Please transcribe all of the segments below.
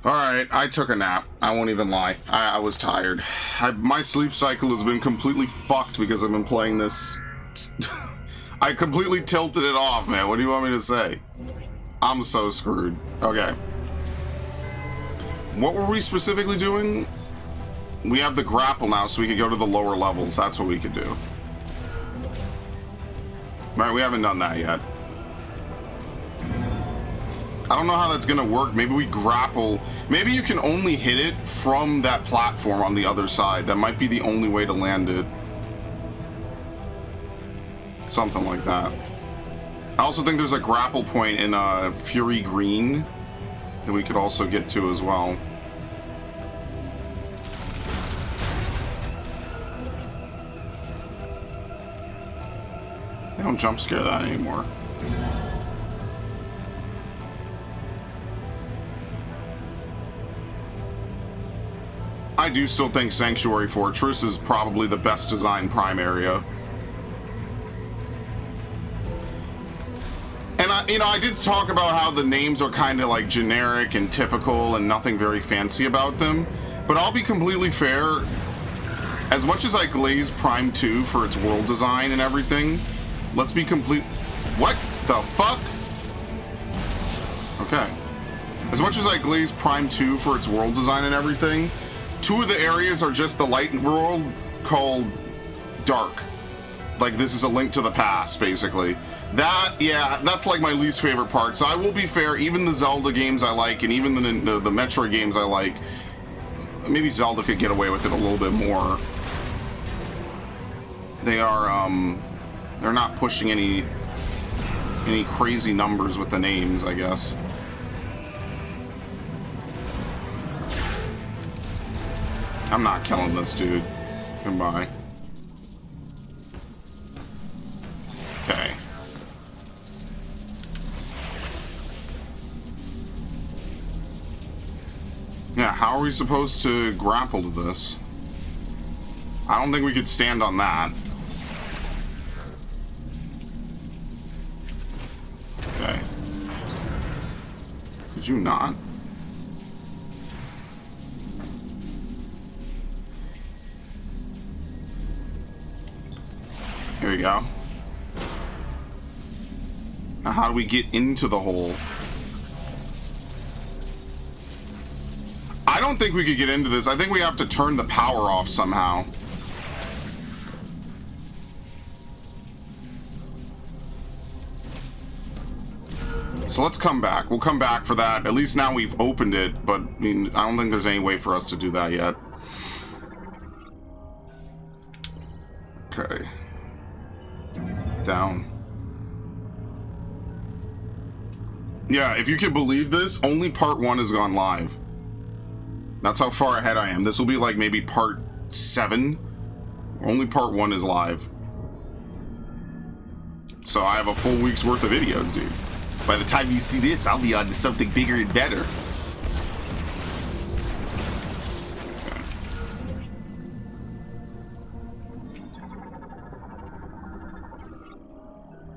Alright, I took a nap. I won't even lie. I was tired. My sleep cycle has been completely fucked because I've been playing this. I completely tilted it off, man. What do you want me to say? I'm so screwed. Okay. What were we specifically doing? We have the grapple now, so we could go to the lower levels. That's what we could do. Right, we haven't done that yet. I don't know how that's gonna work. Maybe we grapple. Maybe you can only hit it from that platform on the other side. That might be the only way to land it. Something like that. I also think there's a grapple point in Fury Green that we could also get to as well. They don't jump scare that anymore. I do still think Sanctuary Fortress is probably the best designed Prime area. And I did talk about how the names are kind of like generic and typical and nothing very fancy about them. But I'll be completely fair. As much as I glaze Prime 2 for its world design and everything, let's be complete. What the fuck? Okay. As much as I glaze Prime 2 for its world design and everything, two of the areas are just the light world called Dark. Like, this is a link to the past, basically. That, yeah, that's like my least favorite part. So I will be fair, even the Zelda games I like, and even the Metroid games I like, maybe Zelda could get away with it a little bit more. They are, they're not pushing any crazy numbers with the names, I guess. I'm not killing this dude. Goodbye. Okay. Yeah, how are we supposed to grapple to this? I don't think we could stand on that. Okay. Could you not? Here we go. Now how do we get into the hole? I don't think we could get into this. I think we have to turn the power off somehow. So let's come back. We'll come back for that. At least now we've opened it, but I mean, I don't think there's any way for us to do that yet. Okay. Down. Yeah, if you can believe this, only part 1 has gone live. That's how far ahead I am. This will be like maybe part 7. Only part 1 is live. So I have a full week's worth of videos, dude. By the time you see this, I'll be on to something bigger and better.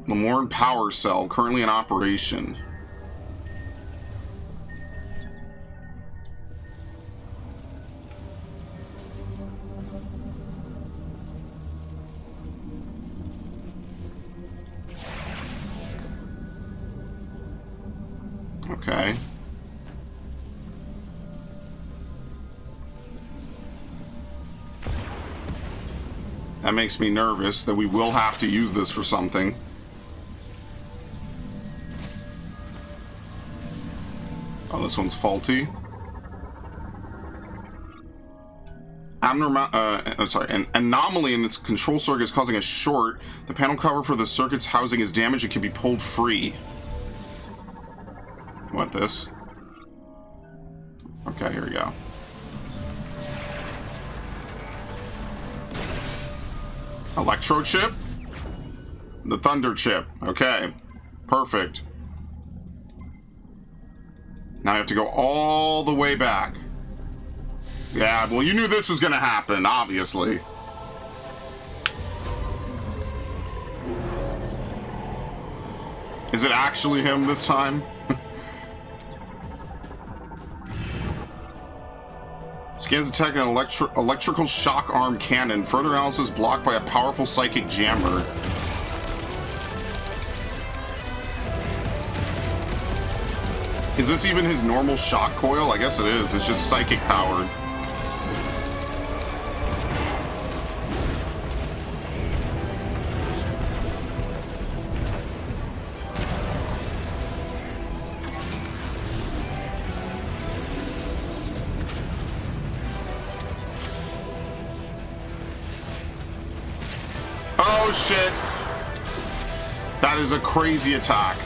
Lamorne Power Cell, currently in operation. Okay. That makes me nervous that we will have to use this for something. Oh, this one's faulty. An anomaly in its control circuit is causing a short. The panel cover for the circuit's housing is damaged and can be pulled free. What, this? Okay, here we go. Electro chip? The thunder chip. Okay. Perfect. Now I have to go all the way back. Yeah, well, you knew this was gonna happen, obviously. Is it actually him this time? Scans attack an electrical shock arm cannon. Further analysis blocked by a powerful psychic jammer. Is this even his normal shock coil? I guess it is. It's just psychic powered. Oh shit! That is a crazy attack.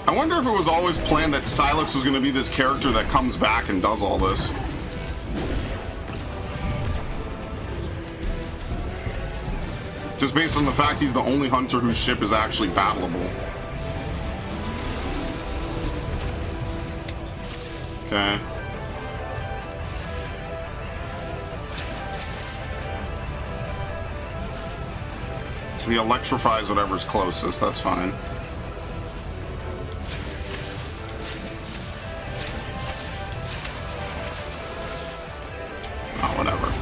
I wonder if it was always planned that Silex was going to be this character that comes back and does all this. Just based on the fact he's the only hunter whose ship is actually battleable. Okay. So he electrifies whatever's closest, that's fine. Oh, whatever.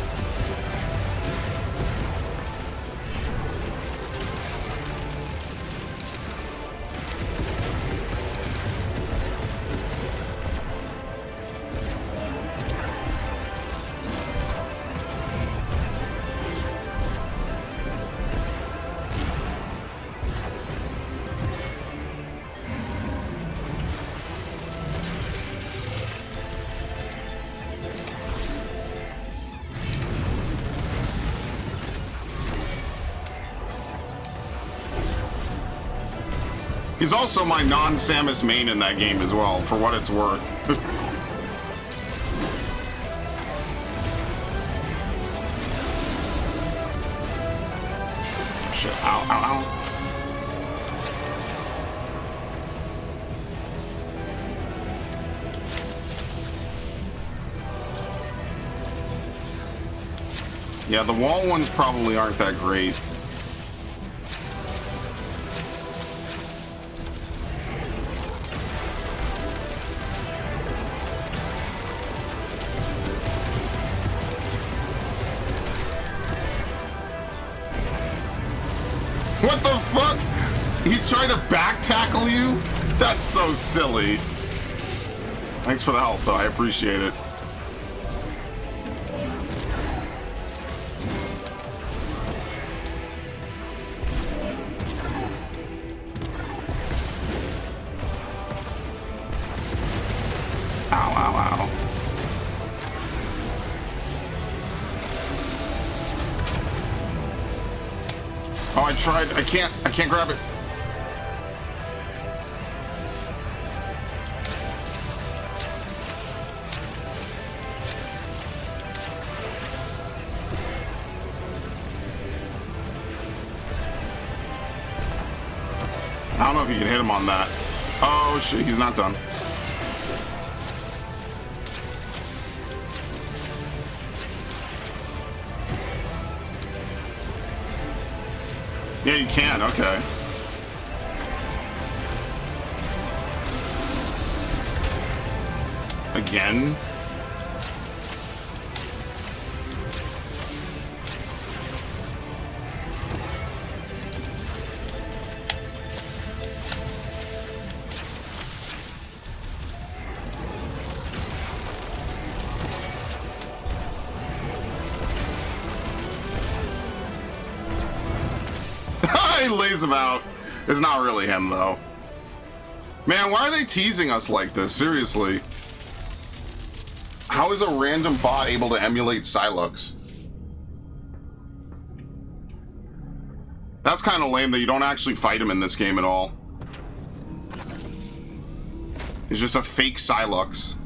He's also my non-Samus main in that game as well, for what it's worth. Shit, ow, ow, ow. Yeah, the wall ones probably aren't that great. What the fuck? He's trying to back tackle you? That's so silly. Thanks for the help, though. I appreciate it. Ow, ow, ow. Oh, I tried. I can't grab it. I don't know if you can hit him on that. Oh shit, he's not done. Yeah, you can, okay. Again? He lays him out. It's not really him, though. Man, why are they teasing us like this? Seriously. How is a random bot able to emulate Silex? That's kind of lame that you don't actually fight him in this game at all. It's just a fake Silex.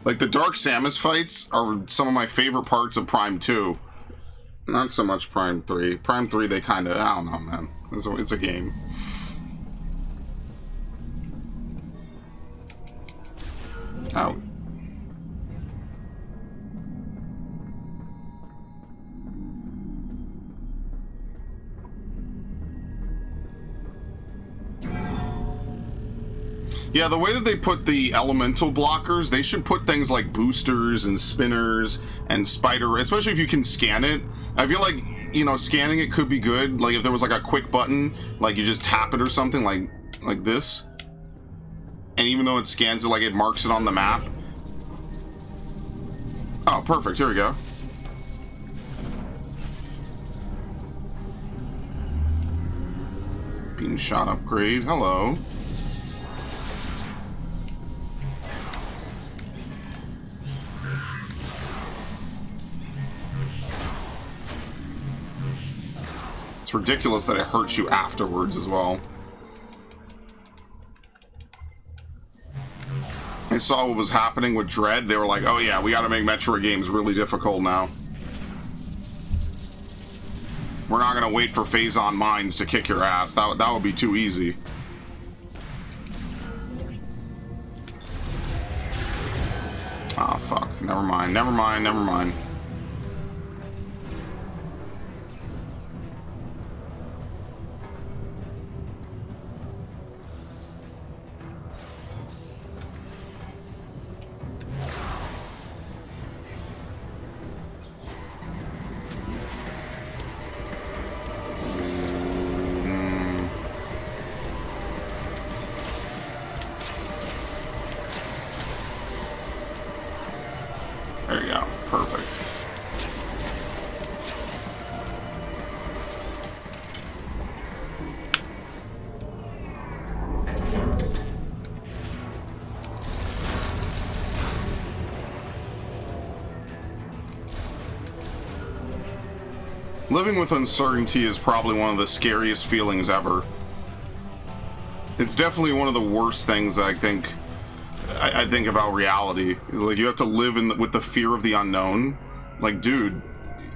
Like, the Dark Samus fights are some of my favorite parts of Prime 2. Not so much Prime 3. Prime 3, they kind of... I don't know, man. It's a game. Out. Yeah, the way that they put the elemental blockers, they should put things like boosters and spinners and spider, especially if you can scan it. I feel like, you know, scanning it could be good. Like if there was like a quick button, like you just tap it or something like this. And even though it scans it, like it marks it on the map. Oh, perfect. Here we go. Beam shot upgrade. Hello. It's ridiculous that it hurts you afterwards as well. I saw what was happening with Dread. They were like, oh yeah, we gotta make Metroid games really difficult now. We're not gonna wait for Phazon Mines to kick your ass. That would be too easy. Oh fuck. Never mind, never mind, never mind. There you go. Perfect. Living with uncertainty is probably one of the scariest feelings ever. It's definitely one of the worst things I think about reality. Like, you have to live with the fear of the unknown. Like, dude,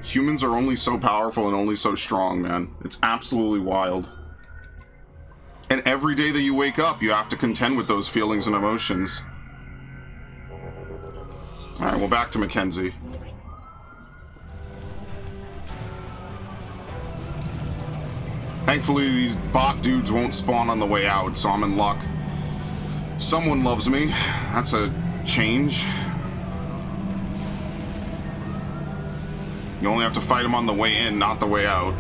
humans are only so powerful and only so strong, man. It's absolutely wild. And every day that you wake up, you have to contend with those feelings and emotions. Alright, well, back to Mackenzie. Thankfully, these bot dudes won't spawn on the way out, so I'm in luck. Someone loves me. That's a change. You only have to fight them on the way in, not the way out.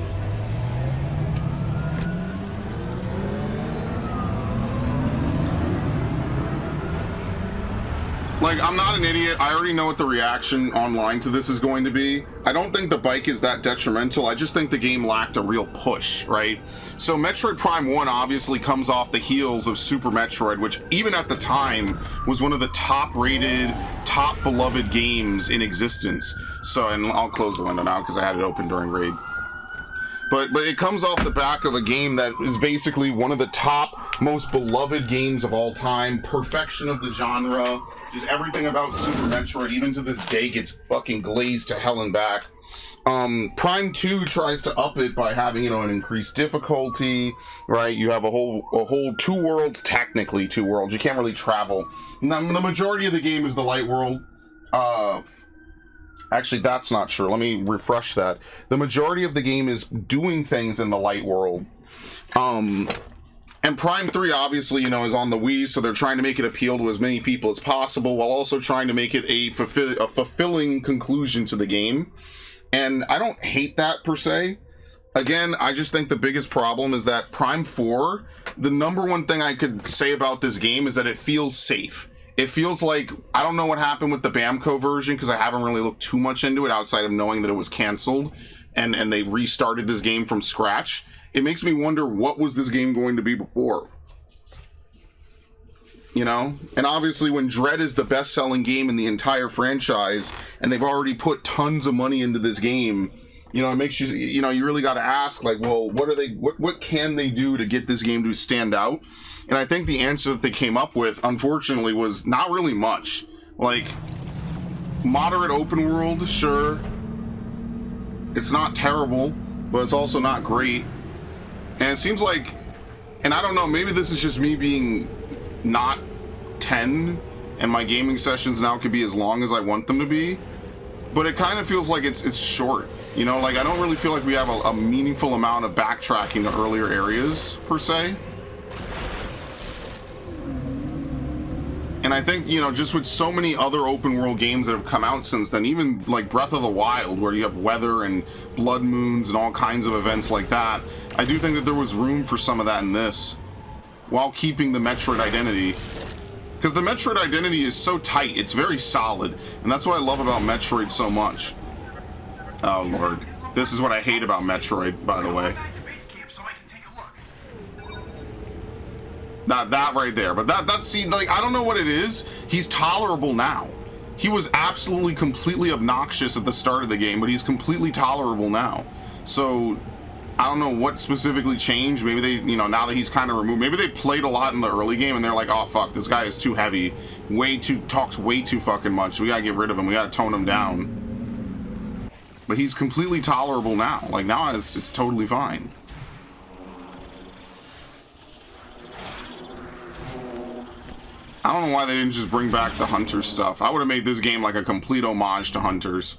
Like, I'm not an idiot. I already know what the reaction online to this is going to be. I don't think the bike is that detrimental. I just think the game lacked a real push, right? So Metroid Prime 1 obviously comes off the heels of Super Metroid, which even at the time was one of the top-rated, top-beloved games in existence. So, and I'll close the window now because I had it open during raid. But it comes off the back of a game that is basically one of the top, most beloved games of all time. Perfection of the genre. Just everything about Super Metroid, even to this day, gets fucking glazed to hell and back. Prime 2 tries to up it by having, you know, an increased difficulty, right? You have a whole two worlds, technically two worlds. You can't really travel. Now, the majority of the game is the light world. Actually, that's not true. Let me refresh that. The majority of the game is doing things in the light world. And Prime 3, obviously, you know, is on the Wii, so they're trying to make it appeal to as many people as possible, while also trying to make it a fulfilling conclusion to the game. And I don't hate that, per se. Again, I just think the biggest problem is that Prime 4, the number one thing I could say about this game is that it feels safe. It feels like, I don't know what happened with the Bamco version, because I haven't really looked too much into it outside of knowing that it was canceled and they restarted this game from scratch. It makes me wonder, what was this game going to be before? You know? And obviously when Dread is the best-selling game in the entire franchise, and they've already put tons of money into this game, you know, it makes you, you know, you really got to ask, like, well, what can they do to get this game to stand out? And I think the answer that they came up with, unfortunately, was not really much. Like, moderate open world, sure. It's not terrible, but it's also not great. And it seems like, and I don't know, maybe this is just me being not 10 and my gaming sessions now could be as long as I want them to be. But it kind of feels like it's short. You know, like I don't really feel like we have a meaningful amount of backtracking to earlier areas, per se. And I think, you know, just with so many other open world games that have come out since then, even like Breath of the Wild, where you have weather and blood moons and all kinds of events like that, I do think that there was room for some of that in this, while keeping the Metroid identity. Because the Metroid identity is so tight, it's very solid, and that's what I love about Metroid so much. Oh lord. This is what I hate about Metroid, by the way. Not that right there, but that scene, like, I don't know what it is. He's tolerable now. He was absolutely, completely obnoxious at the start of the game, but he's completely tolerable now. So, I don't know what specifically changed. Maybe they, you know, now that he's kind of removed, maybe they played a lot in the early game and they're like, oh fuck, this guy is too heavy. Talks way too fucking much. We gotta get rid of him. We gotta tone him down. But he's completely tolerable now. Like, now it's totally fine. I don't know why they didn't just bring back the Hunters stuff. I would have made this game like a complete homage to Hunters.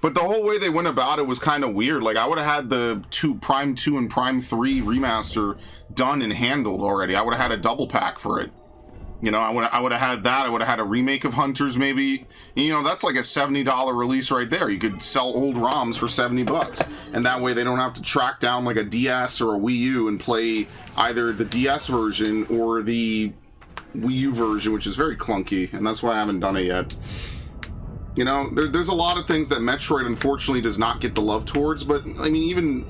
But the whole way they went about it was kind of weird. Like, I would have had the Prime 2 and Prime 3 remaster done and handled already. I would have had a double pack for it. You know, I would have had that. I would have had a remake of Hunters maybe. You know, that's like a $70 release right there. You could sell old ROMs for 70 bucks. And that way they don't have to track down like a DS or a Wii U and play either the DS version or the Wii U version, which is very clunky, and that's why I haven't done it yet. You know, there's a lot of things that Metroid unfortunately does not get the love towards, but I mean,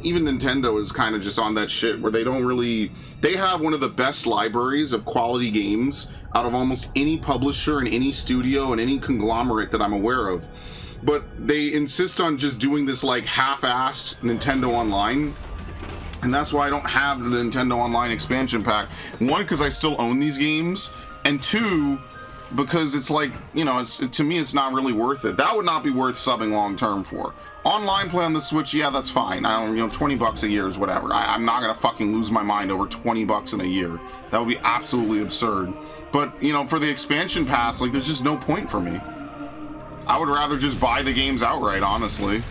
even Nintendo is kind of just on that shit where they don't really, they have one of the best libraries of quality games out of almost any publisher and any studio and any conglomerate that I'm aware of, but they insist on just doing this like half-assed Nintendo Online. And that's why I don't have the Nintendo Online expansion pack. One, because I still own these games, and two, because it's like, you know, to me it's not really worth it. That would not be worth subbing long term for. Online play on the Switch, yeah, that's fine. I don't, you know, 20 bucks a year is whatever. I'm not gonna fucking lose my mind over 20 bucks in a year. That would be absolutely absurd. But, you know, for the expansion pass, like, there's just no point for me. I would rather just buy the games outright, honestly.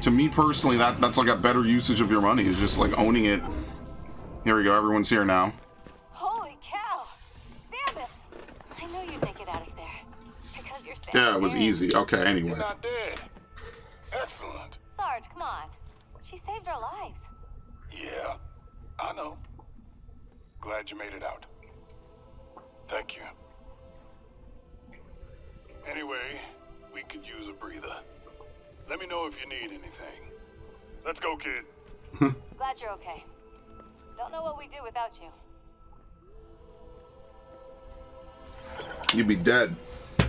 To me personally, that's like a better usage of your money, is just like owning it. Here we go, everyone's here now. Holy cow! Samus! I knew you'd make it out of there. Because you're Samus. Yeah, it was easy. Okay, anyway. You're not dead. Excellent. Sarge, come on. She saved our lives. Yeah, I know. Glad you made it out. Thank you. Anyway, we could use a breather. Let me know if you need anything. Let's go, kid. Glad you're okay. Don't know what we'd do without you. You'd be dead.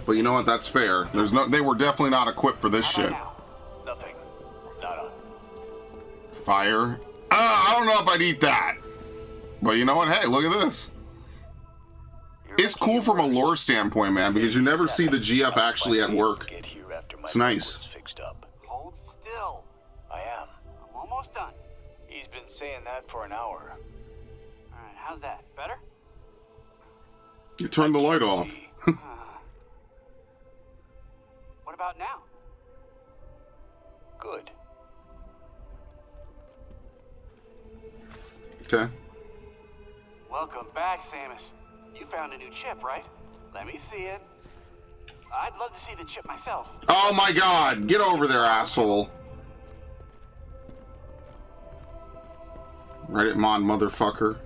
But you know what? That's fair. They were definitely not equipped for this shit. Nothing. Nada. Fire. I don't know if I'd eat that. But you know what? Hey, look at this. It's cool from a lore standpoint, man, because you never see the GF actually at work. It's nice. Hold still. I am. I'm almost done. He's been saying that for an hour. Alright, how's that? Better? You turned the light off. What about now? Good. Okay. Welcome back, Samus. You found a new chip, right? Let me see it. I'd love to see the chip myself. Oh my god! Get over there, asshole. Reddit mod motherfucker.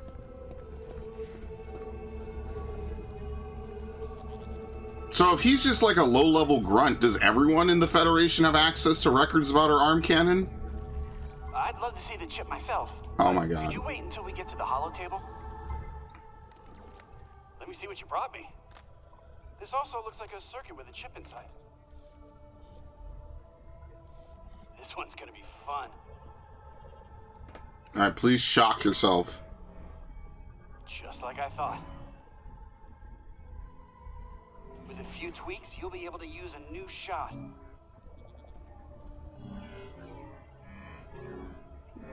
So if he's just like a low-level grunt, does everyone in the Federation have access to records about our arm cannon? I'd love to see the chip myself. Oh my god. Could you wait until we get to the holo table? Let me see what you brought me. This also looks like a circuit with a chip inside. This one's gonna be fun. Alright, please shock yourself. Just like I thought. With a few tweaks, you'll be able to use a new shot.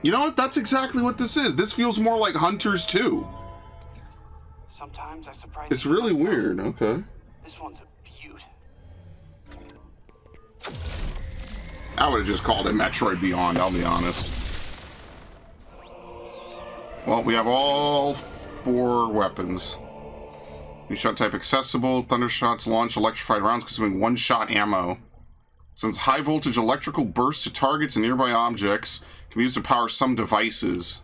You know what? That's exactly what this is. This feels more like Hunters 2. Sometimes I surprise It's even really myself. weird. Okay. This one's a beaut. I would have just called it Metroid Beyond, I'll be honest. Well, we have all 4 weapons. New shot type accessible. Thunder shots launch electrified rounds consuming 1-shot ammo. Sends high voltage electrical bursts to targets and nearby objects. Can be used to power some devices.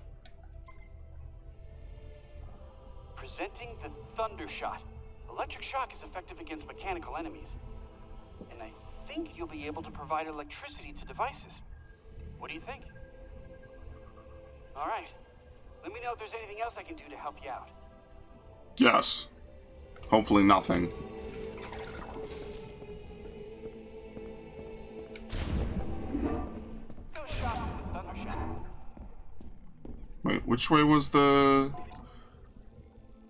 Presenting the Thunder Shot. Electric shock is effective against mechanical enemies. And I think you'll be able to provide electricity to devices. What do you think? All right. Let me know if there's anything else I can do to help you out. Yes. Hopefully nothing. Go shopping with Thunder Shot. Wait, which way was the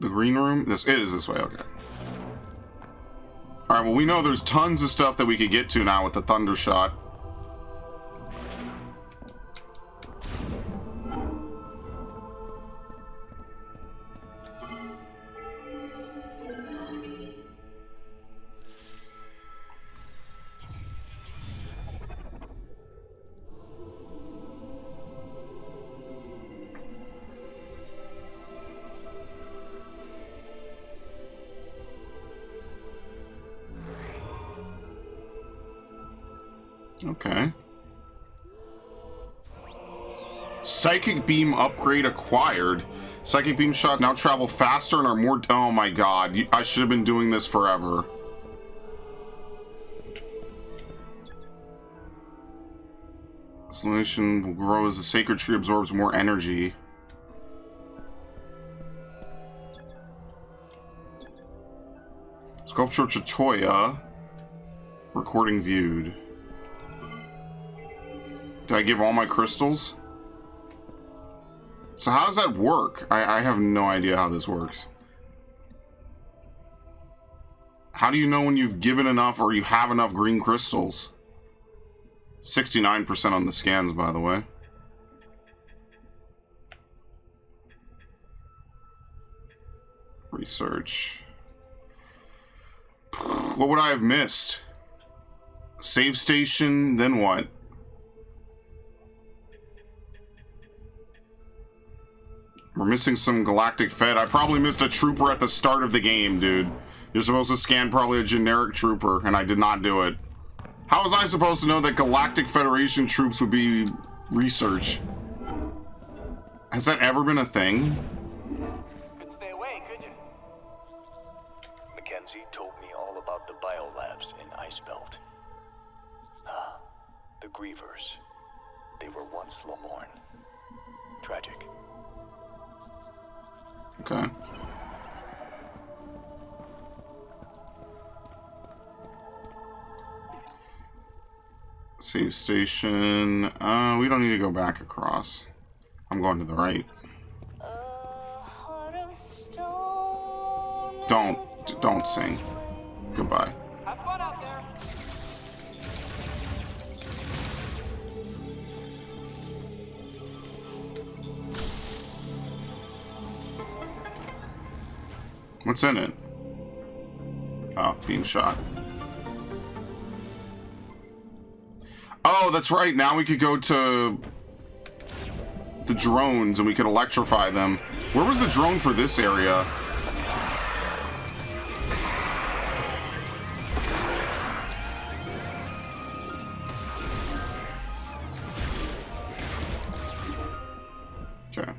green room? It is this way, okay. Alright, well we know there's tons of stuff that we could get to now with the Thunder Shot. Okay. Psychic beam upgrade acquired. Psychic beam shots now travel faster and are more... Oh my god. I should have been doing this forever. Isolation will grow as the sacred tree absorbs more energy. Sculpture Chatoya. Recording viewed. Did I give all my crystals? So how does that work? I have no idea how this works. How do you know when you've given enough or you have enough green crystals? 69% on the scans, by the way. Research. What would I have missed? Save station, then what? We're missing some galactic fed. I probably missed a trooper at the start of the game, dude. You're supposed to scan probably a generic trooper, and I did not do it. How was I supposed to know that Galactic Federation troops would be research? Has that ever been a thing? Couldn't stay away, could you? Mackenzie told me all about the biolabs in Icebelt. Ah, the Grievers. They were once Lamorne. Tragic. Okay. Save station. We don't need to go back across. I'm going to the right. Don't sing. Goodbye. Have fun out there. What's in it? Oh, beam shot. Oh, that's right. Now we could go to the drones and we could electrify them. Where was the drone for this area? Okay.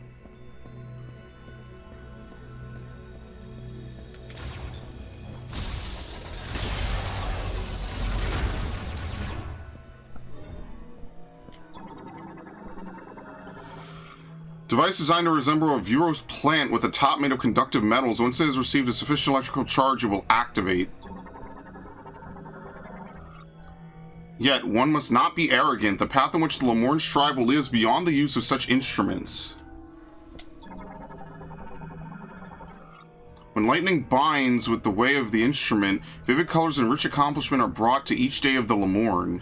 Device designed to resemble a Vuros plant with a top made of conductive metals. Once it has received a sufficient electrical charge, it will activate. Yet, one must not be arrogant. The path in which the Lamorne strive will lead us beyond the use of such instruments. When lightning binds with the way of the instrument, vivid colors and rich accomplishment are brought to each day of the Lamorne.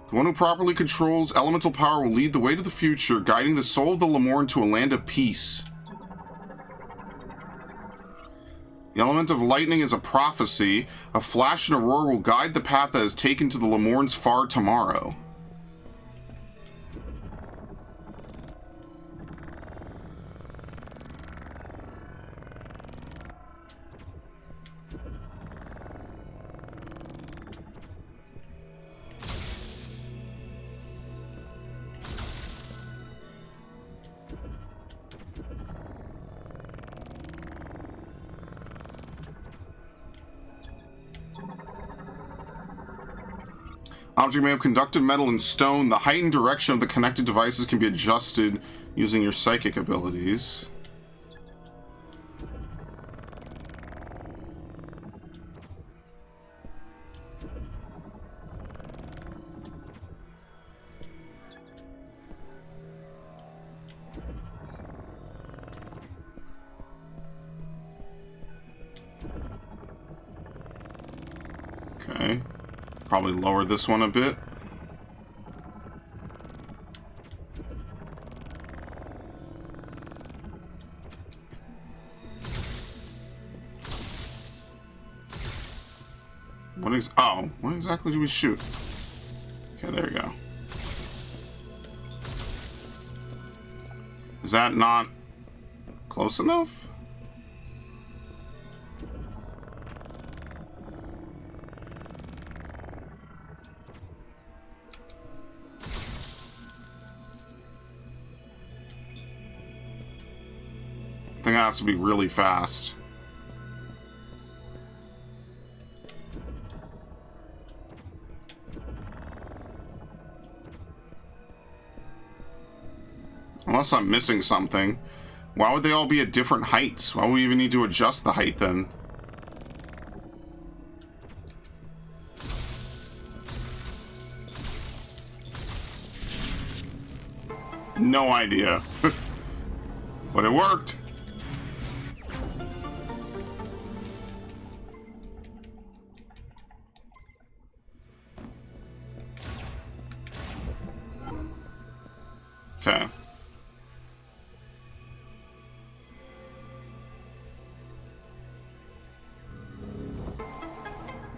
The one who properly controls elemental power will lead the way to the future, guiding the soul of the Lemorn to a land of peace. The element of lightning is a prophecy. A flash and a roar will guide the path that is taken to the Lemorn's far tomorrow. Object made of conductive metal and stone. The height and direction of the connected devices can be adjusted using your psychic abilities. Okay. Probably lower this one a bit. What exactly do we shoot? Okay, there we go. Is that not close enough? I think it has to be really fast. Unless I'm missing something. Why would they all be at different heights? Why would we even need to adjust the height then? No idea. But it worked. Okay.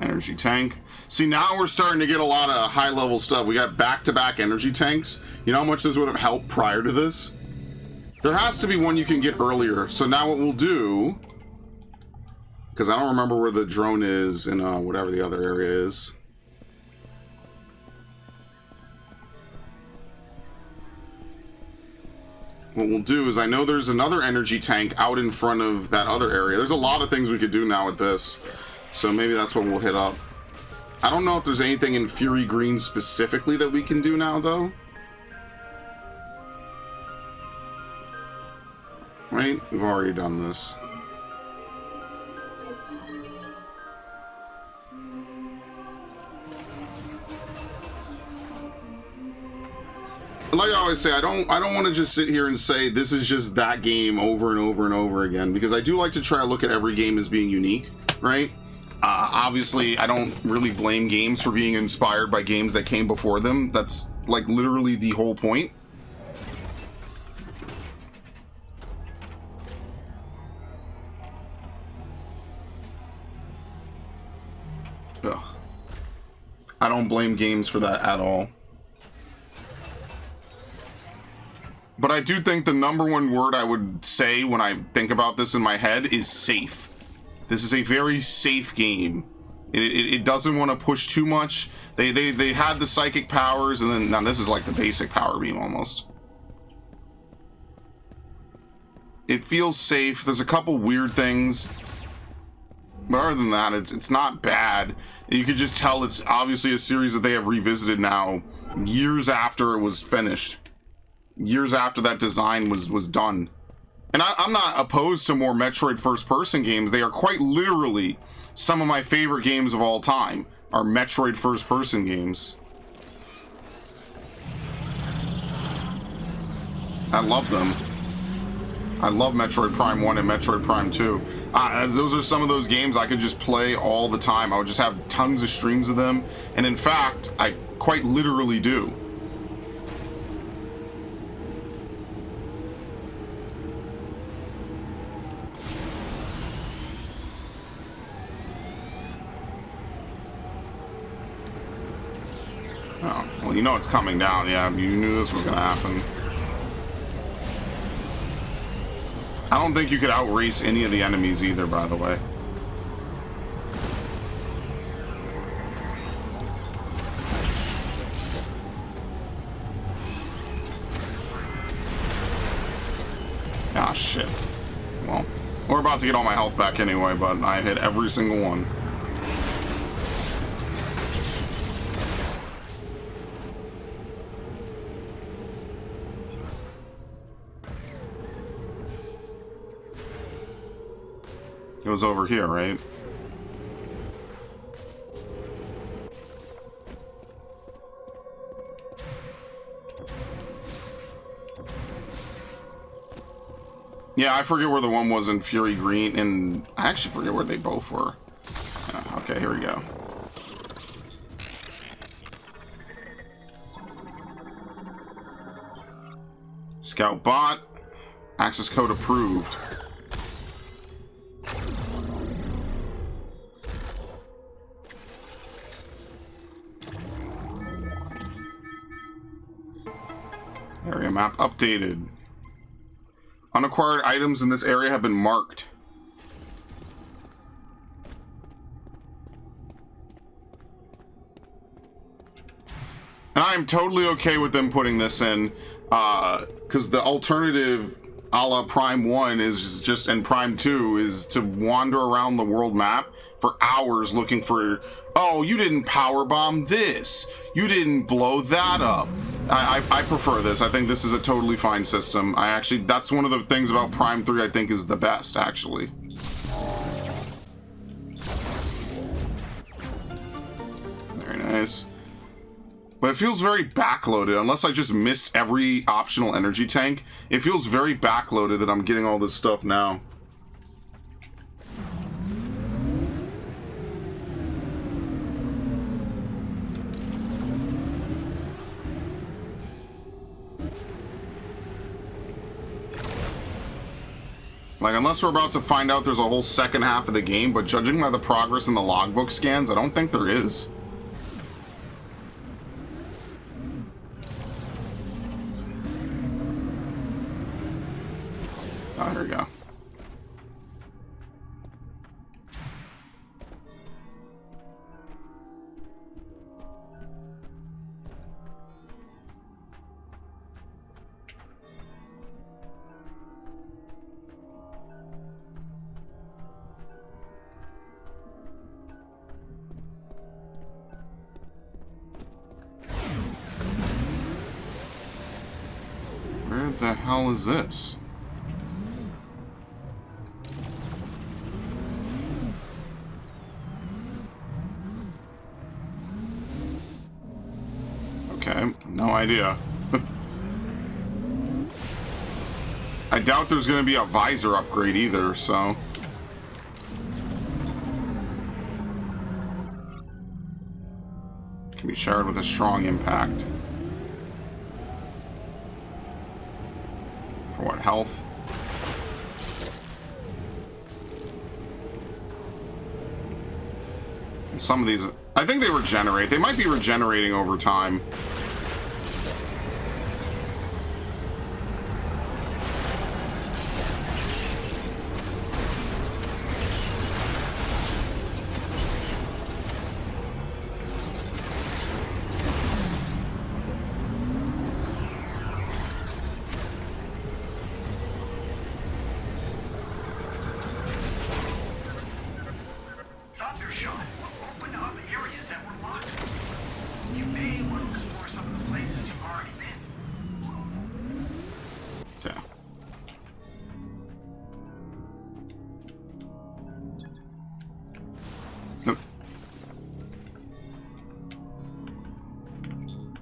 Energy tank. See, now we're starting to get a lot of high-level stuff. We got back-to-back energy tanks. You know how much this would have helped prior to this? There has to be one you can get earlier. So now what we'll do, because I don't remember where the drone is in whatever the other area is. What we'll do is, I know there's another energy tank out in front of that other area. There's a lot of things we could do now with this. So maybe that's what we'll hit up. I don't know if there's anything in Fury Green specifically that we can do now, though. Right? We've already done this. Like I always say, I don't want to just sit here and say this is just that game over and over and over again, because I do like to try to look at every game as being unique, right? Obviously, I don't really blame games for being inspired by games that came before them. That's like literally the whole point. Ugh. I don't blame games for that at all. But I do think the number one word I would say when I think about this in my head is safe. This is a very safe game. It doesn't want to push too much. They had the psychic powers, and then now this is like the basic power beam almost. It feels safe. There's a couple weird things, but other than that, it's not bad. You could just tell it's obviously a series that they have revisited now, years after it was finished, years after that design was done. And I'm not opposed to more Metroid first-person games. They are quite literally some of my favorite games of all time, are Metroid first-person games. I love them. I love Metroid Prime 1 and Metroid Prime 2. Those are some of those games I could just play all the time. I would just have tons of streams of them. And in fact, I quite literally do. Oh, well, you know it's coming down. Yeah, you knew this was gonna happen. I don't think you could outrace any of the enemies either, by the way. Ah, shit. Well, we're about to get all my health back anyway, but I hit every single one. It was over here, right? Yeah, I forget where the one was in Fury Green, and I actually forget where they both were. Okay, here we go. Scout bot. Access code approved. Area map updated. Unacquired items in this area have been marked. And I am totally okay with them putting this in, because the alternative a la Prime 1 is just, and Prime 2 is to wander around the world map for hours looking for, oh, you didn't powerbomb this, you didn't blow that up. I prefer this. I think this is a totally fine system. That's one of the things about Prime 3 I think is the best, actually. Very nice. But it feels very backloaded, unless I just missed every optional energy tank. It feels very backloaded that I'm getting all this stuff now. Like, unless we're about to find out there's a whole second half of the game, but judging by the progress in the logbook scans, I don't think there is. Oh, here we go. Where the hell is this? Okay, no idea. I doubt there's going to be a visor upgrade either, so... Can be shared with a strong impact. For what, health? And some of these... I think they regenerate. They might be regenerating over time.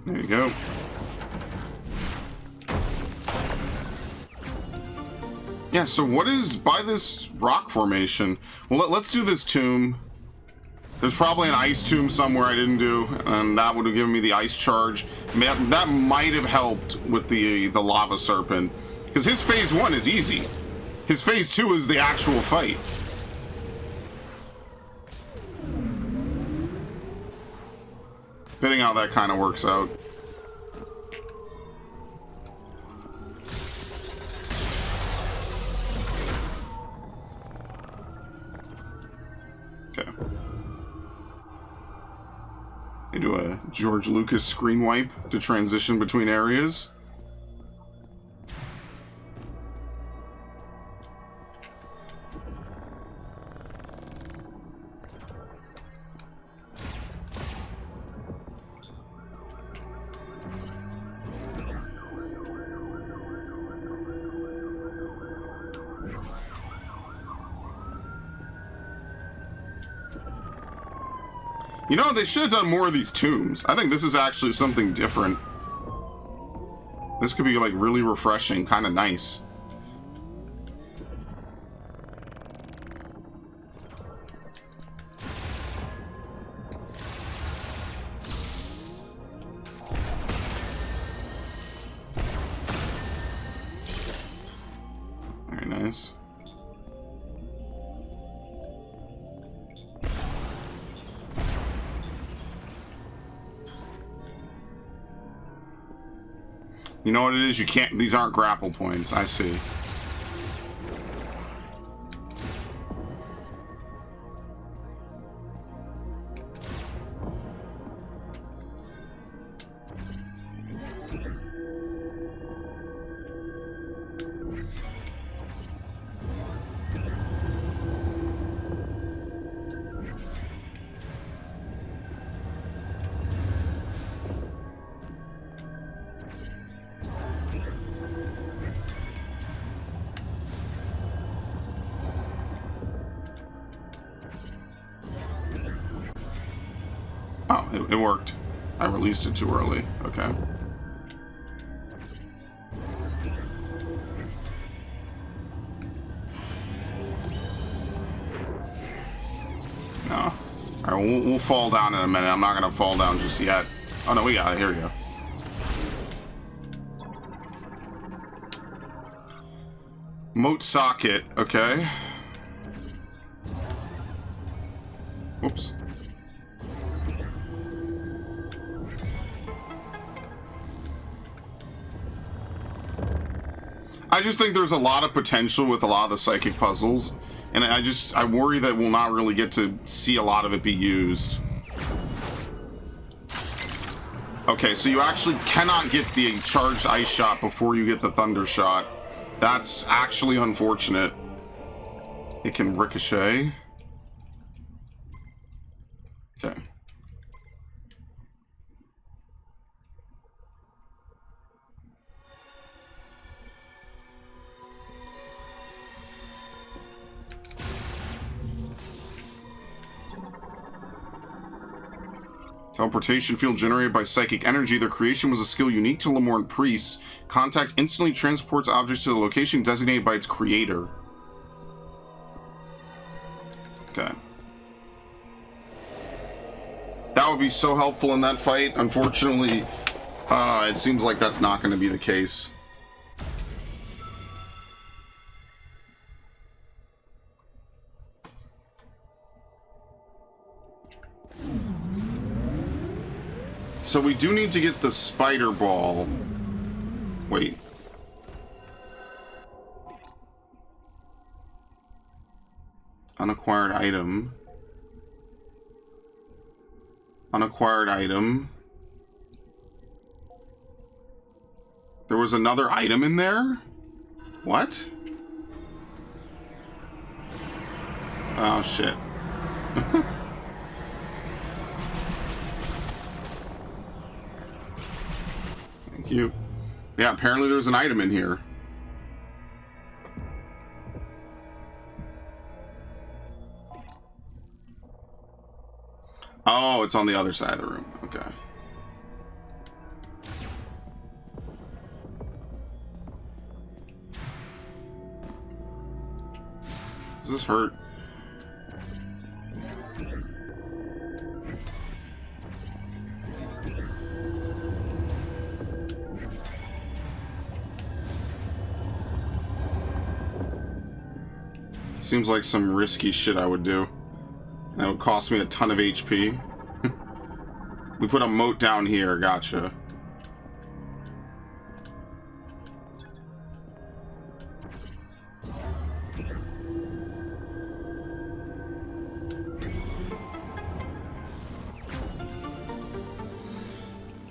There you go. Yeah, so what is by this rock formation? Well, let's do this tomb. There's probably an ice tomb somewhere I didn't do, and that would have given me the ice charge. That might have helped with the lava serpent, because his phase 1 is easy. His phase 2 is the actual fight. Fitting how that kind of works out. Okay. They do a George Lucas screen wipe to transition between areas. You know, they should have done more of these tombs. I think this is actually something different. This could be, like, really refreshing, kind of nice. Very nice. You know what it is? You can't... These aren't grapple points. I see. Oh, it worked. I released it too early. Okay. No. Alright, we'll fall down in a minute. I'm not gonna fall down just yet. Oh no, we got it. Here we go. Moat socket. Okay. Whoops. I just think there's a lot of potential with a lot of the psychic puzzles, and I worry that we'll not really get to see a lot of it be used. Okay, so you actually cannot get the charged ice shot before you get the thunder shot. That's actually unfortunate. It can ricochet. Okay. Teleportation field generated by psychic energy. Their creation was a skill unique to Lemorn priests. Contact instantly transports objects to the location designated by its creator. Okay. That would be so helpful in that fight. Unfortunately, it seems like that's not going to be the case. So we do need to get the spider ball. Wait. Unacquired item. Unacquired item. There was another item in there? What? Oh, shit. Thank you. Yeah, apparently there's an item in here. Oh, it's on the other side of the room. Okay. Does this hurt? Seems like some risky shit I would do. And it would cost me a ton of HP. We put a moat down here, gotcha.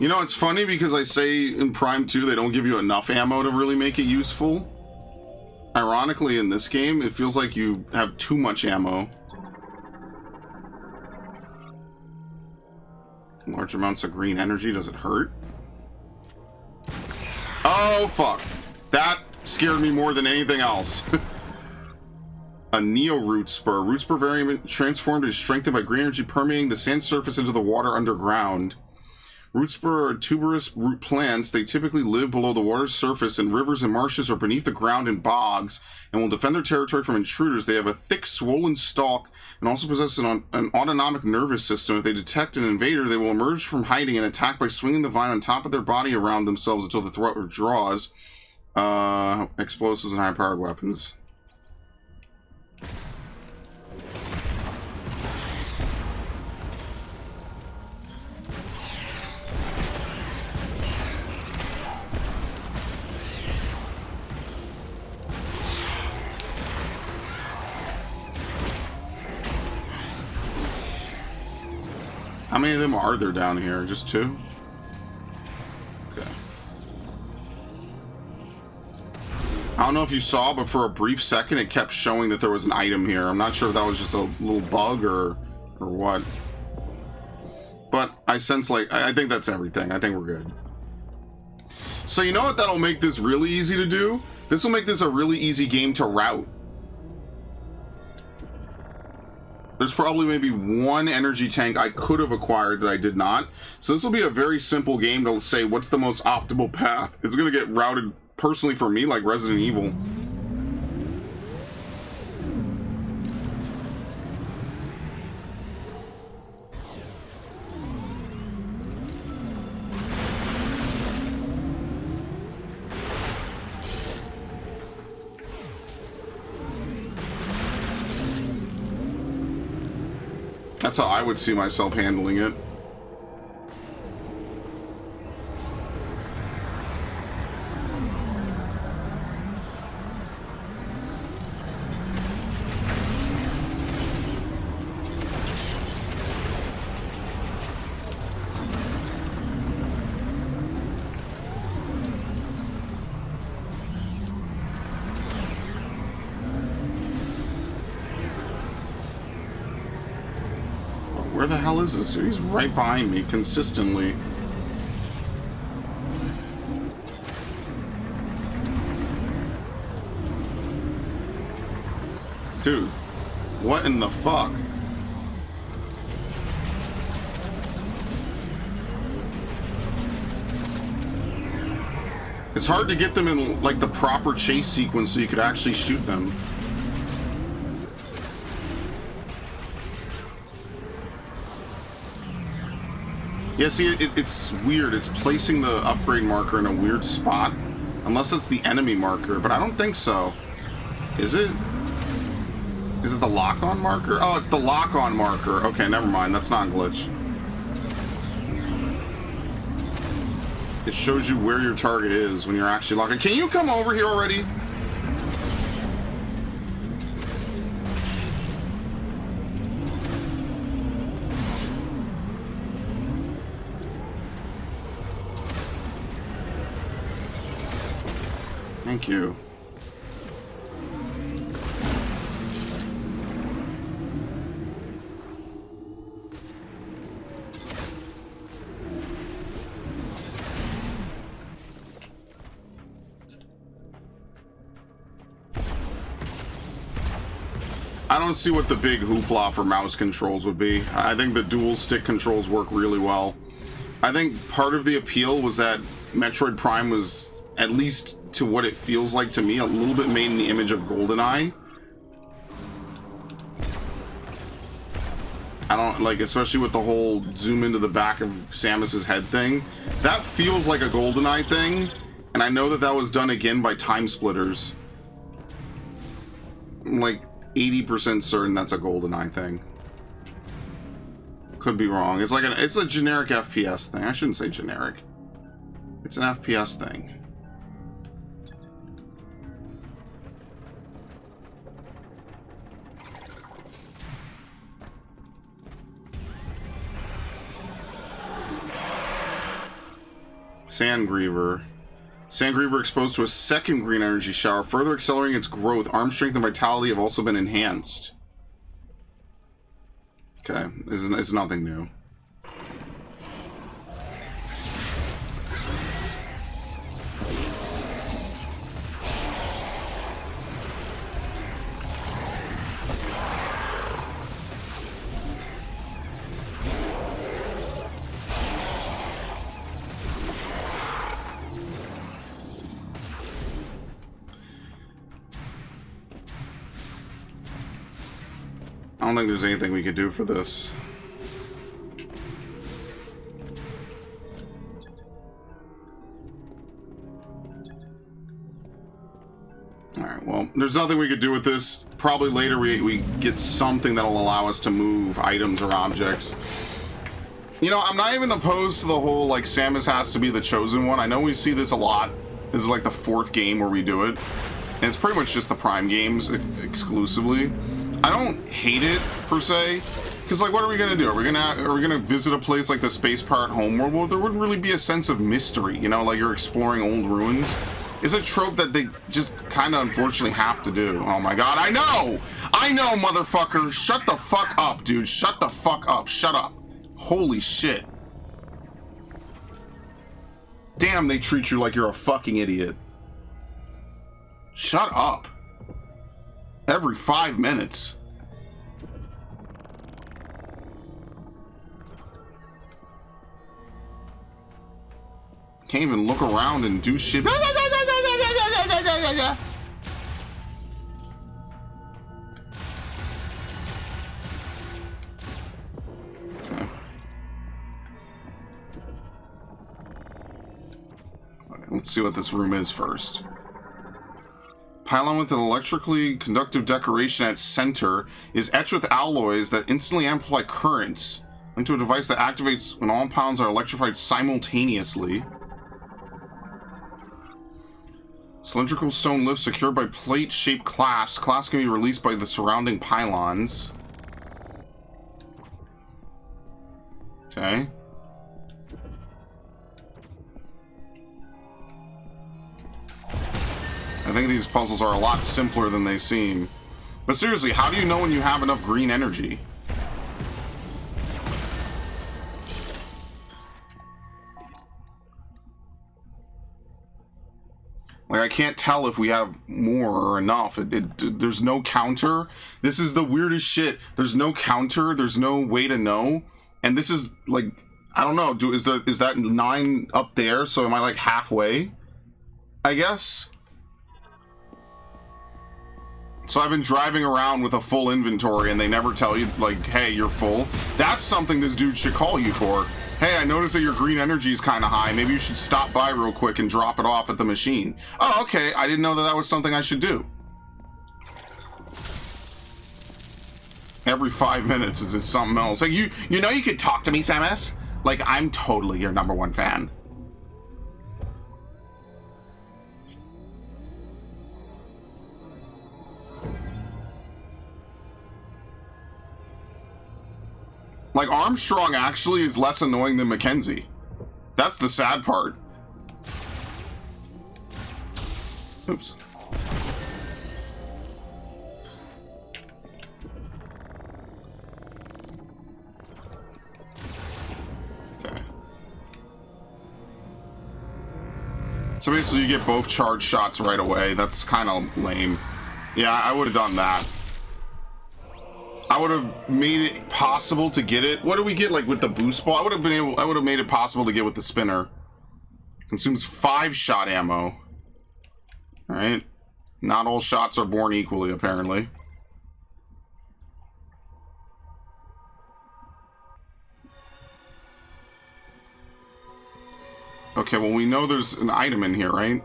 You know, it's funny because I say in Prime 2 they don't give you enough ammo to really make it useful. Ironically, in this game, it feels like you have too much ammo. Large amounts of green energy, does it hurt? Oh, fuck. That scared me more than anything else. A Neo Root Spur. Root Spur variant transformed is strengthened by green energy permeating the sand surface into the water underground. Root spur are tuberous root plants. They typically live below the water's surface in rivers and marshes or beneath the ground in bogs and will defend their territory from intruders. They have a thick, swollen stalk and also possess an autonomic nervous system. If they detect an invader, they will emerge from hiding and attack by swinging the vine on top of their body around themselves until the threat withdraws. Explosives and high-powered weapons. How many of them are there down here? Just 2? Okay. I don't know if you saw, but for a brief second it kept showing that there was an item here. I'm not sure if that was just a little bug or what. But I sense like, I think that's everything. I think we're good. So you know what that'll make this really easy to do? This will make this a really easy game to route. There's probably maybe one energy tank I could have acquired that I did not. So this will be a very simple game to say what's the most optimal path. It's going to get routed personally for me like Resident Evil. That's how I would see myself handling it. Where the hell is this dude? He's right behind me consistently. Dude, what in the fuck? It's hard to get them in like the proper chase sequence so you could actually shoot them. Yeah, see, it's weird. It's placing the upgrade marker in a weird spot. Unless it's the enemy marker, but I don't think so. Is it? Is it the lock-on marker? Oh, it's the lock-on marker. Okay, never mind. That's not a glitch. It shows you where your target is when you're actually locking. Can you come over here already? Thank you. I don't see what the big hoopla for mouse controls would be. I think the dual stick controls work really well. I think part of the appeal was that Metroid Prime was, at least to what it feels like to me, a little bit made in the image of GoldenEye. I don't like, especially with the whole zoom into the back of Samus's head thing. That feels like a GoldenEye thing, and I know that that was done again by Time Splitters. Like, 80% certain that's a GoldenEye thing. Could be wrong. It's like it's a generic FPS thing. I shouldn't say generic. It's an FPS thing. Sandgriever. Sandgriever exposed to a second green energy shower, further accelerating its growth. Arm strength and vitality have also been enhanced. Okay, it's nothing new. I don't think there's anything we could do for this. Alright, well, there's nothing we could do with this. Probably later we get something that'll allow us to move items or objects. You know, I'm not even opposed to the whole, like, Samus has to be the chosen one. I know we see this a lot. This is like the 4th game where we do it. And it's pretty much just the Prime games exclusively. I don't hate it per se, because like, what are we gonna do? Are we gonna visit a place like the Space Pirate Homeworld? Well, there wouldn't really be a sense of mystery, you know, like you're exploring old ruins. It's a trope that they just kind of unfortunately have to do. Oh my god, I know, motherfucker. Shut the fuck up, dude. Shut the fuck up. Shut up. Holy shit. Damn, they treat you like you're a fucking idiot. Shut up. Every 5 minutes. Can't even look around and do shit. Okay. Let's see what this room is first. Pylon with an electrically conductive decoration at center is etched with alloys that instantly amplify currents. Linked to a device that activates when all pylons are electrified simultaneously. Cylindrical stone lift secured by plate-shaped clasps. Clasps can be released by the surrounding pylons. Okay. I think these puzzles are a lot simpler than they seem. But seriously, how do you know when you have enough green energy? Like, I can't tell if we have more or enough. There's no counter. This is the weirdest shit. There's no counter. There's no way to know. And this is, like, I don't know. Is that 9 up there? So am I, like, halfway? I guess? So I've been driving around with a full inventory and they never tell you, like, hey, you're full. That's something this dude should call you for. Hey, I noticed that your green energy is kind of high. Maybe you should stop by real quick and drop it off at the machine. Oh, okay. I didn't know that was something I should do. Every 5 minutes is it something else. Like, you know you could talk to me, Samus? Like, I'm totally your #1 fan. Like, Armstrong actually is less annoying than Mackenzie. That's the sad part. Oops. Okay. So basically you get both charge shots right away. That's kind of lame. Yeah, I would have done that. I would have made it possible to get it. What do we get, like, with the boost ball? I would have made it possible to get with the spinner. Consumes 5 shot ammo. Alright. Not all shots are born equally, apparently. Okay, well, we know there's an item in here, right?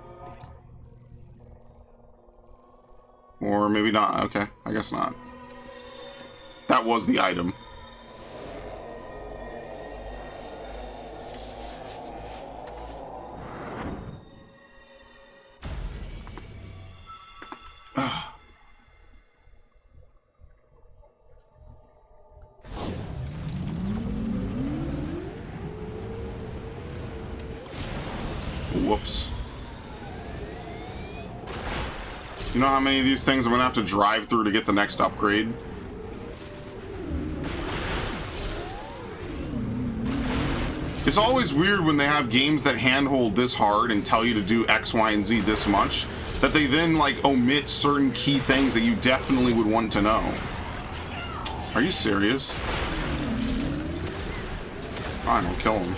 Or maybe not. Okay, I guess not. That was the item. Whoops. You know how many of these things I'm gonna have to drive through to get the next upgrade? It's always weird when they have games that handhold this hard and tell you to do X, Y, and Z this much, that they then, like, omit certain key things that you definitely would want to know. Are you serious? Fine, we'll kill him.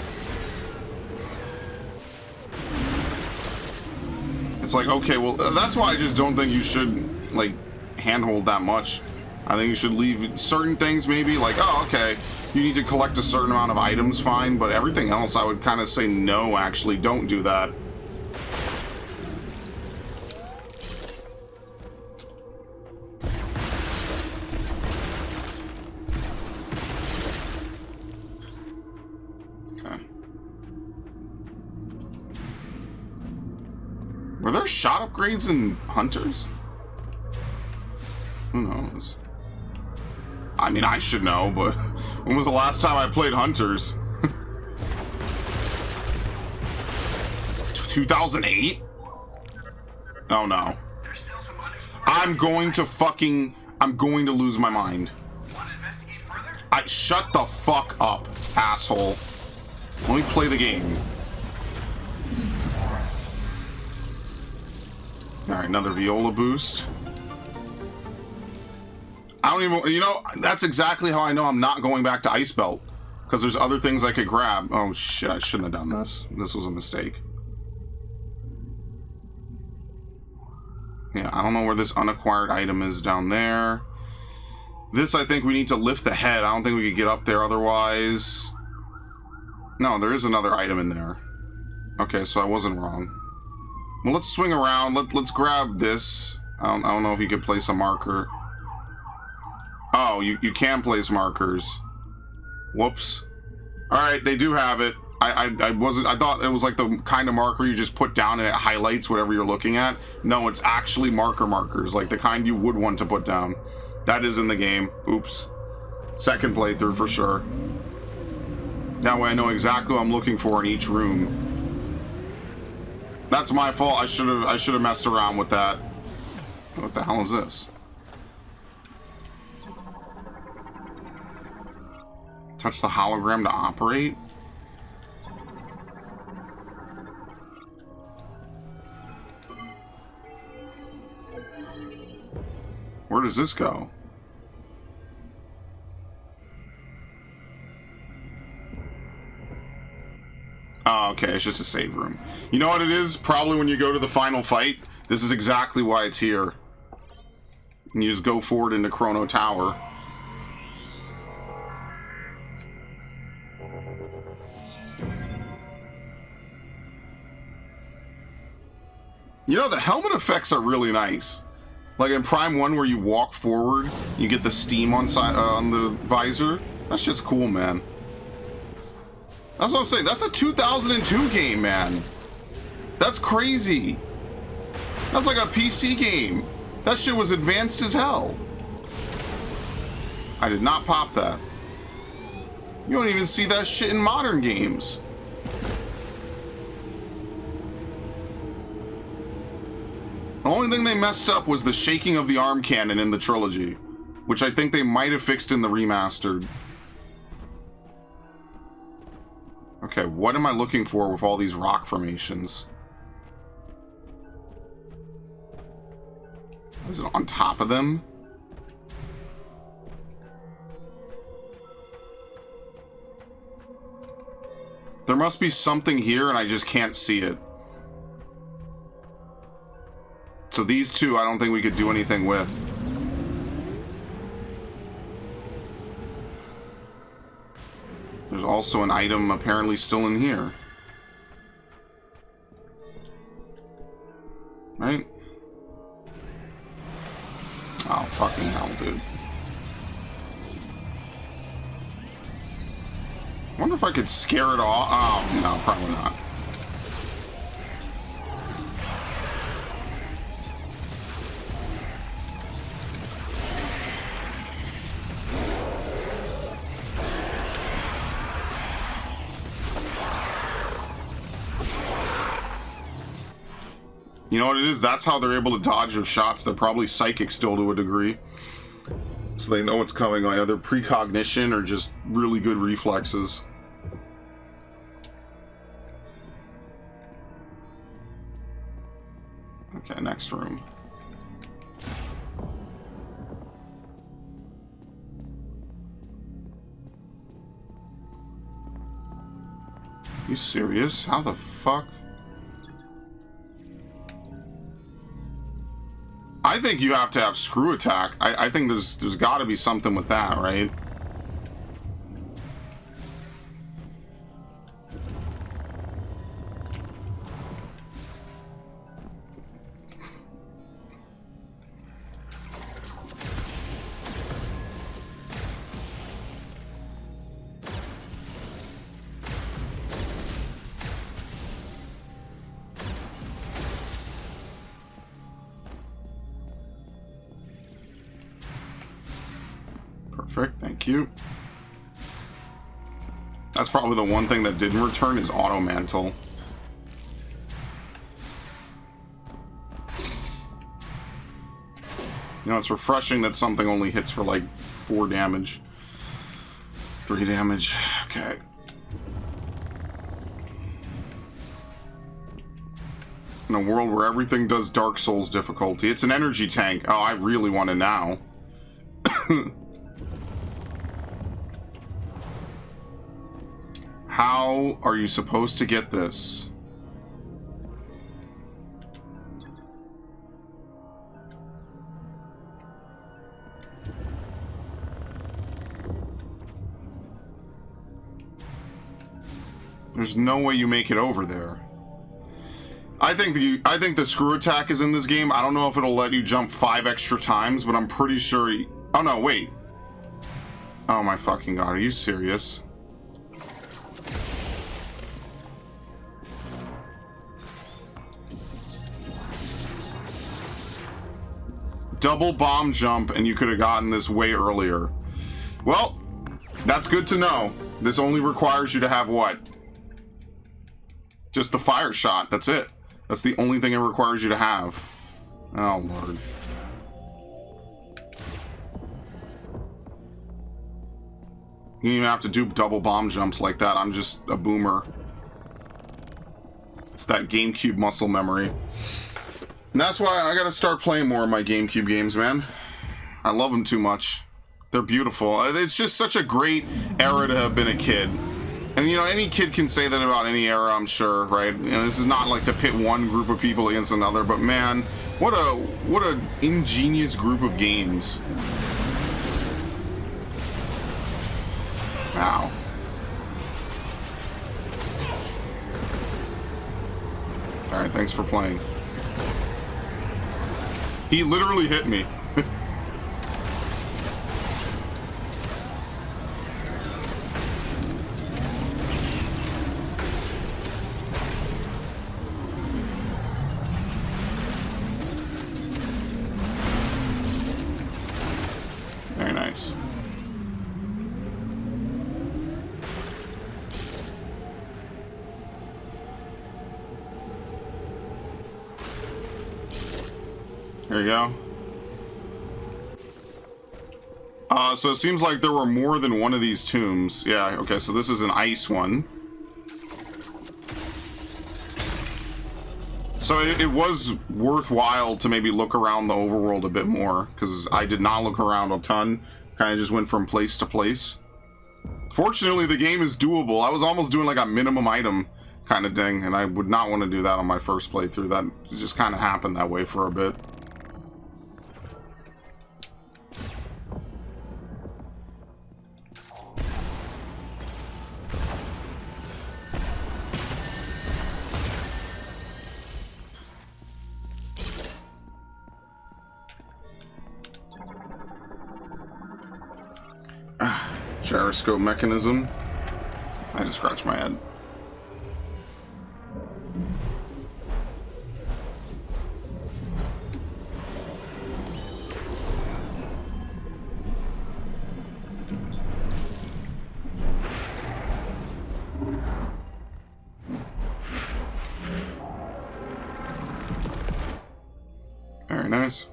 It's like, okay, well, that's why I just don't think you should, like, handhold that much. I think you should leave certain things maybe, like, oh, okay, you need to collect a certain amount of items, fine, but everything else I would kind of say, no, actually, don't do that. Okay. Were there shot upgrades in Hunters? Who knows? I mean, I should know, but when was the last time I played Hunters? 2008? Oh no. I'm going to lose my mind. Shut the fuck up, asshole. Let me play the game. Alright, another Viola boost. I don't even, you know, that's exactly how I know I'm not going back to Ice Belt. Because there's other things I could grab. Oh shit, I shouldn't have done this. This was a mistake. Yeah, I don't know where this unacquired item is down there. This, I think we need to lift the head. I don't think we could get up there otherwise. No, there is another item in there. Okay, so I wasn't wrong. Well, let's swing around. Let's grab this. I don't know if you could place a marker. Oh, you can place markers. Whoops. Alright, they do have it. I thought it was like the kind of marker you just put down and it highlights whatever you're looking at. No, it's actually markers, like the kind you would want to put down. That is in the game. Oops. Second playthrough for sure. That way I know exactly what I'm looking for in each room. That's my fault. I should have messed around with that. What the hell is this? Touch the hologram to operate? Where does this go? Oh, okay, it's just a save room. You know what it is? Probably when you go to the final fight, this is exactly why it's here. And you just go forward into Chrono Tower. You know, the helmet effects are really nice. Like in Prime 1 where you walk forward, you get the steam on the visor. That's just cool, man. That's what I'm saying. That's a 2002 game, man. That's crazy. That's like a PC game. That shit was advanced as hell. I did not pop that. You don't even see that shit in modern games. The only thing they messed up was the shaking of the arm cannon in the trilogy, which I think they might have fixed in the remastered. Okay, what am I looking for with all these rock formations? Is it on top of them? There must be something here and I just can't see it. So these two, I don't think we could do anything with. There's also an item apparently still in here. Right? Oh, fucking hell, dude. I wonder if I could scare it off. Oh, no, probably not. You know what it is? That's how they're able to dodge your shots. They're probably psychic still to a degree. So they know what's coming, like either precognition or just really good reflexes. Okay, next room. You serious? How the fuck? I think you have to have screw attack. I think there's got to be something with that, right? Perfect, thank you. That's probably the one thing that didn't return is auto mantle. You know, it's refreshing that something only hits for like 4 damage. 3 damage, okay. In a world where everything does Dark Souls difficulty, it's an energy tank. Oh, I really want it now. How are you supposed to get this? There's no way you make it over there. I think the screw attack is in this game. I don't know if it'll let you jump 5 extra times, but I'm pretty sure oh no, wait. Oh my fucking god, are you serious? Double bomb jump and you could have gotten this way earlier. Well, that's good to know. This only requires you to have what? Just the fire shot, that's it. That's the only thing it requires you to have. Oh, Lord. You don't even have to do double bomb jumps like that. I'm just a boomer. It's that GameCube muscle memory. And that's why I gotta start playing more of my GameCube games, man. I love them too much. They're beautiful. It's just such a great era to have been a kid. And, you know, any kid can say that about any era, I'm sure, right? You know, this is not like to pit one group of people against another, but man, what a ingenious group of games. Wow. Alright, thanks for playing. He literally hit me. Very nice. There you go. So it seems like there were more than one of these tombs. Yeah, okay, so this is an ice one. So it was worthwhile to maybe look around the overworld a bit more, because I did not look around a ton. Kind of just went from place to place. Fortunately, the game is doable. I was almost doing like a minimum item kind of thing, and I would not want to do that on my first playthrough. That just kind of happened that way for a bit. Gyroscope mechanism. I just scratched my head. Very nice.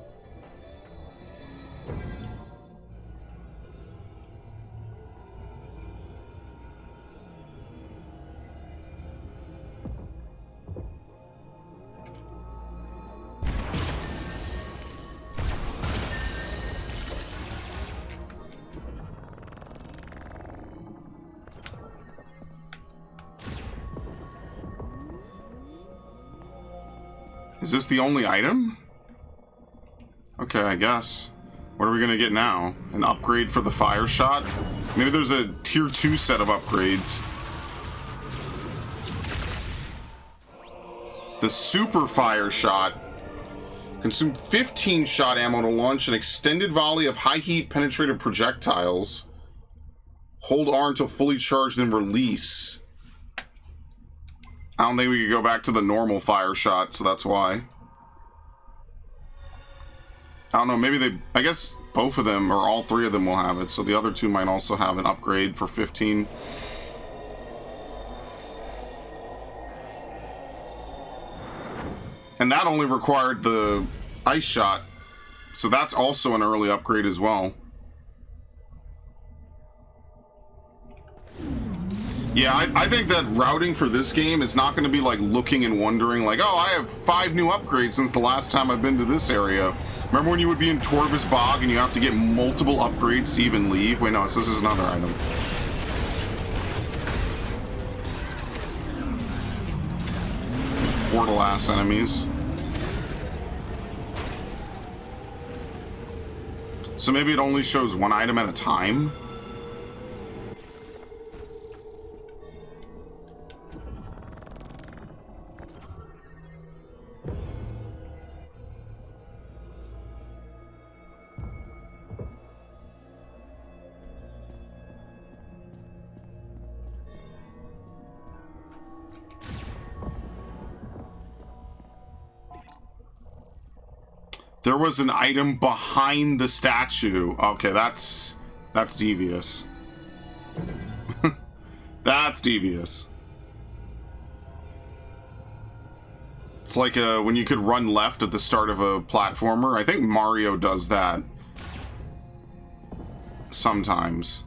Is this the only item? Okay, I guess. What are we gonna get now? An upgrade for the fire shot? Maybe there's a tier 2 set of upgrades. The super fire shot. Consume 15 shot ammo to launch an extended volley of high heat penetrated projectiles. Hold R until fully charged, then release. I don't think we could go back to the normal fire shot, so that's why. I don't know, maybe they... I guess both of them, or all three of them will have it, so the other two might also have an upgrade for 15. And that only required the ice shot, so that's also an early upgrade as well. Yeah, I think that routing for this game is not going to be like looking and wondering like, oh, I have 5 new upgrades since the last time I've been to this area. Remember when you would be in Torvis Bog and you have to get multiple upgrades to even leave? Wait, no, this is another item. Portal-ass enemies. So maybe it only shows one item at a time? There was an item behind the statue. Okay, that's devious. That's devious. It's like when you could run left at the start of a platformer. I think Mario does that sometimes.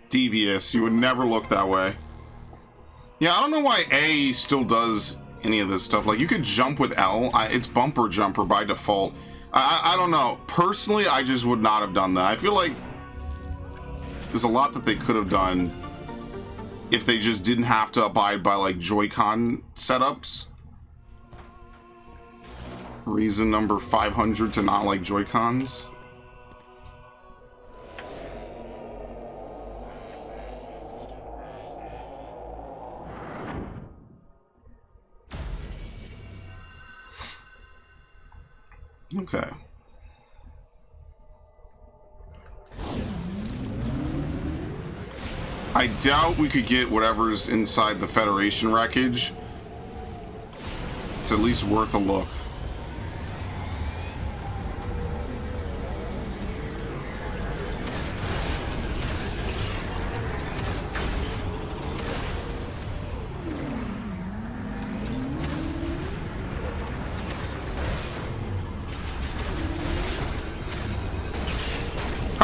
Devious. You would never look that way. Yeah, I don't know why A still does any of this stuff. Like, you could jump with L. It's bumper jumper by default. I don't know. Personally, I just would not have done that. I feel like there's a lot that they could have done if they just didn't have to abide by, like, Joy-Con setups. Reason number 500 to not like Joy-Cons. Okay. I doubt we could get whatever's inside the Federation wreckage. It's at least worth a look.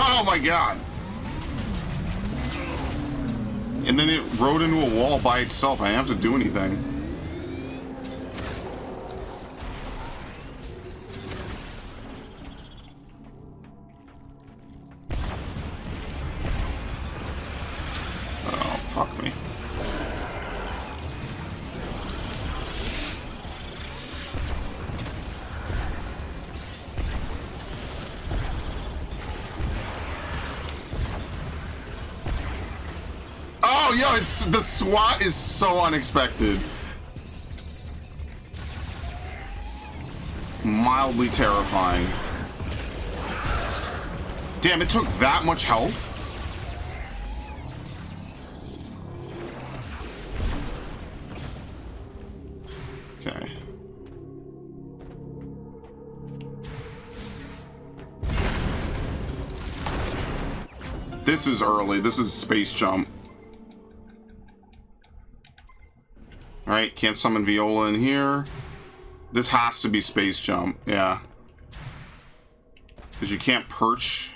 Oh my god! And then it rode into a wall by itself. I didn't have to do anything. Oh, fuck me. Oh, yo, the SWAT is so unexpected. Mildly terrifying. Damn, it took that much health? Okay. This is early. This is space jump. Alright, can't summon Viola in here. This has to be space jump, yeah. Because you can't perch.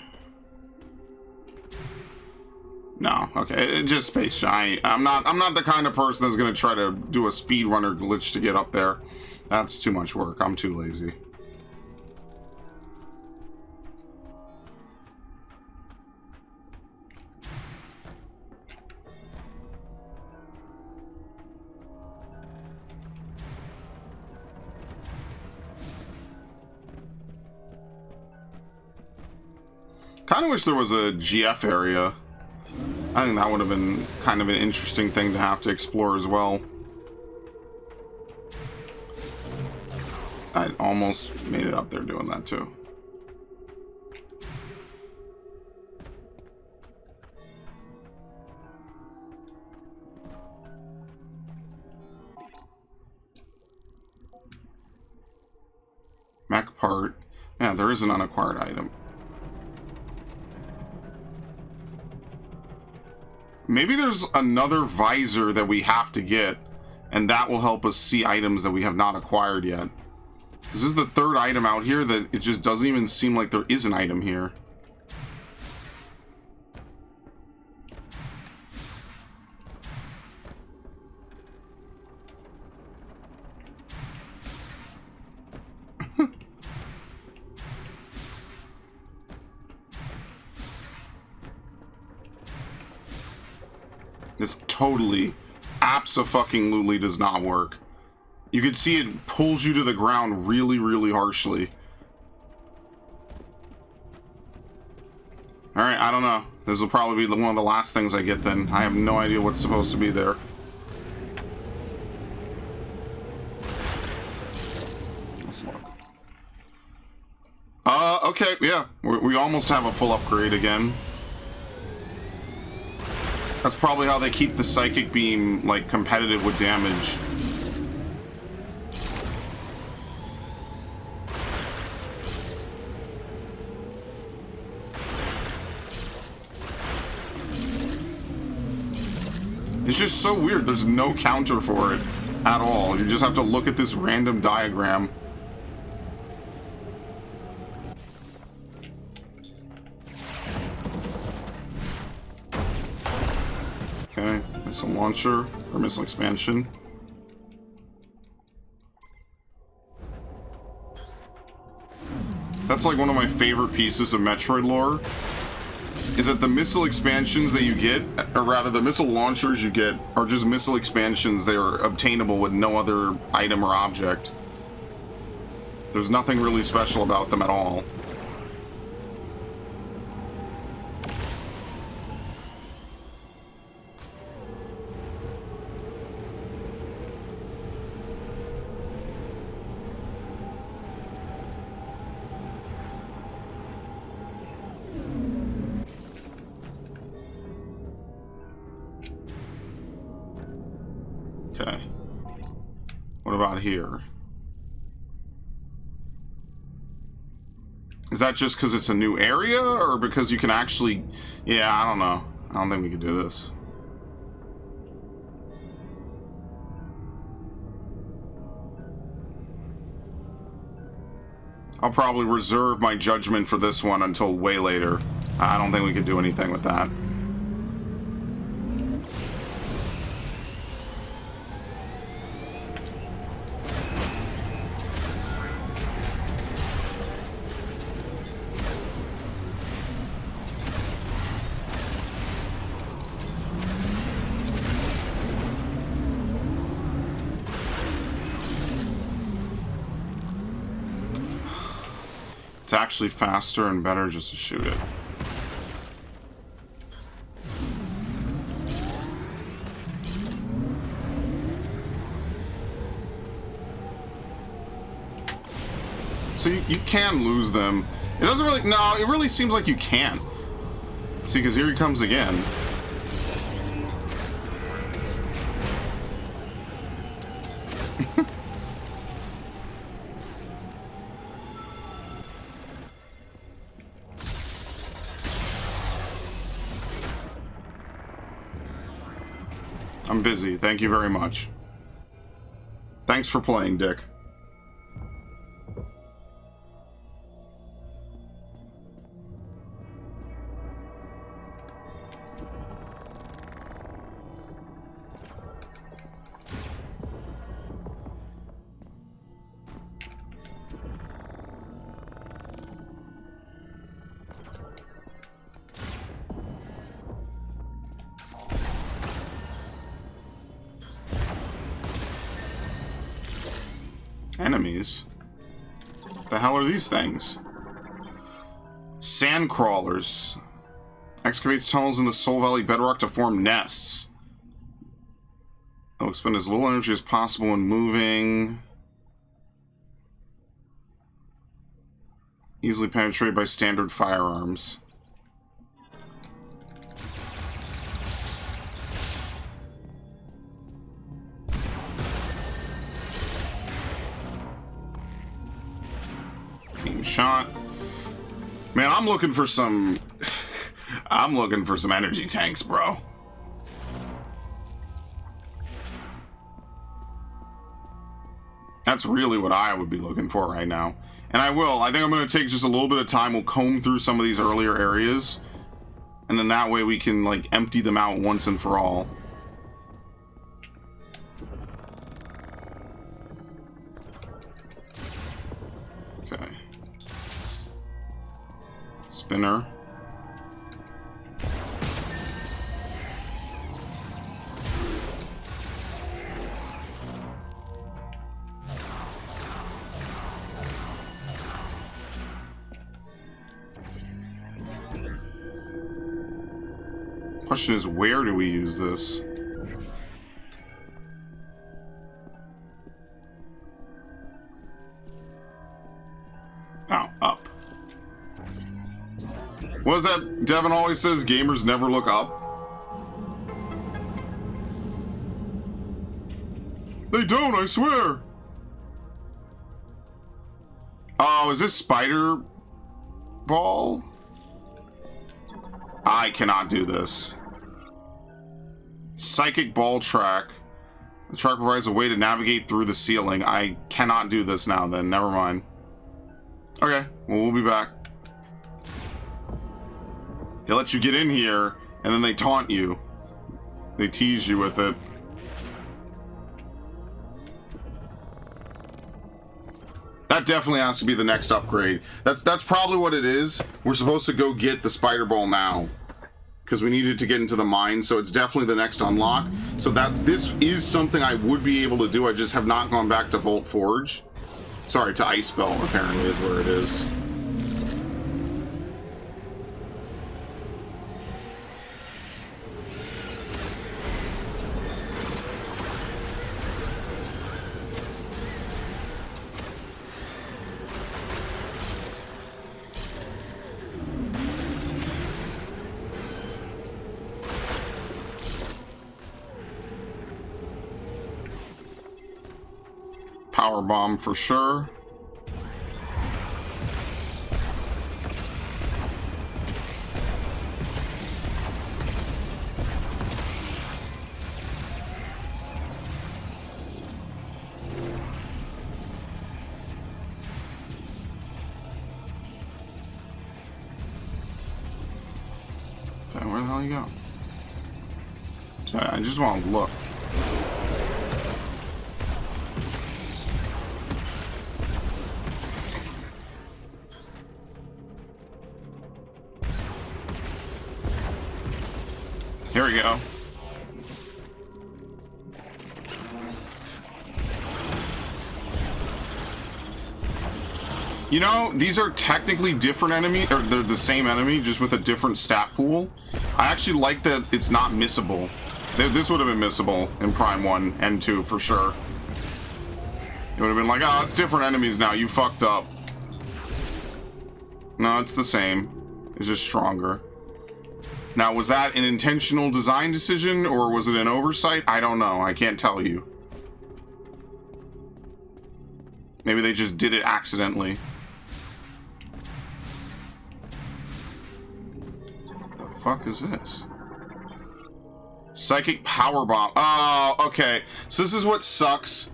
No, okay, just space jump. I'm not the kind of person that's gonna try to do a speedrunner glitch to get up there. That's too much work. I'm too lazy. Kind of wish there was a GF area. I think that would have been kind of an interesting thing to have to explore as well. I almost made it up there doing that too. Mech part. Yeah, there is an unacquired item. Maybe there's another visor that we have to get, and that will help us see items that we have not acquired yet. This is the third item out here that it just doesn't even seem like there is an item here. This totally, abso-fucking-lutely does not work. You can see it pulls you to the ground really, really harshly. Alright, I don't know. This will probably be one of the last things I get then. I have no idea what's supposed to be there. Let's look. Okay, yeah. We almost have a full upgrade again. That's probably how they keep the Psychic Beam, like, competitive with damage. It's just so weird. There's no counter for it at all. You just have to look at this random diagram. Okay, missile launcher, or missile expansion. That's like one of my favorite pieces of Metroid lore, is that the missile expansions that you get, or rather the missile launchers you get, are just missile expansions. They are obtainable with no other item or object. There's nothing really special about them at all. Okay. What about here? Is that just because it's a new area, or because you can actually... Yeah, I don't know. I don't think we can do this. I'll probably reserve my judgment for this one until way later. I don't think we could do anything with that. It's actually faster and better just to shoot it. So you can lose them. It doesn't really... No, it really seems like you can. See, because here he comes again. I'm busy. Thank you very much. Thanks for playing, Dick. Enemies? What the hell are these things? Sand crawlers. Excavates tunnels in the Soul Valley bedrock to form nests. They'll expend as little energy as possible when moving. Easily penetrated by standard firearms. Shot. Man, I'm looking for some... I'm looking for some energy tanks, bro. That's really what I would be looking for right now. And I will. I think I'm going to take just a little bit of time. We'll comb through some of these earlier areas. And then that way we can, like, empty them out once and for all. Okay. Spinner. Question is, where do we use this? Oh, up. What is that Devin always says? Gamers never look up? They don't, I swear! Oh, is this Spider Ball? I cannot do this. Psychic Ball Track. The track provides a way to navigate through the ceiling. I cannot do this now then, never mind. Okay, well, we'll be back. They let you get in here, and then they taunt you. They tease you with it. That definitely has to be the next upgrade. That's probably what it is. We're supposed to go get the Spider Ball now, because we needed to get into the mine, so it's definitely the next unlock. So that this is something I would be able to do. I just have not gone back to Vault Forge. Sorry, to Ice Belt apparently is where it is. Power bomb for sure. Okay, where the hell you go? I just want to look. Here we go. You know, these are technically different enemies, or they're the same enemy, just with a different stat pool. I actually like that it's not missable. This would have been missable in Prime 1 and 2 for sure. It would have been like, oh, it's different enemies now, you fucked up. No, it's the same. It's just stronger. Now, was that an intentional design decision, or was it an oversight? I don't know. I can't tell you. Maybe they just did it accidentally. What the fuck is this? Psychic power bomb. Oh, okay. So this is what sucks.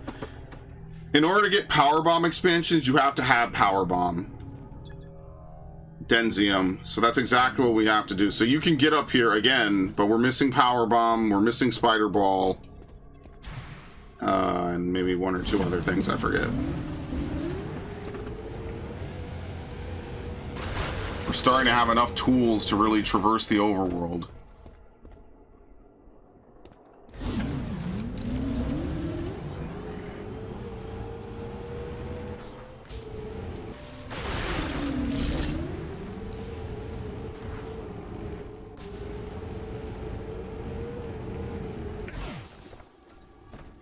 In order to get power bomb expansions, you have to have power bomb. Denzium. So that's exactly what we have to do. So you can get up here again, but we're missing power bomb, we're missing spider ball, and maybe one or two other things I forget. We're starting to have enough tools to really traverse the overworld.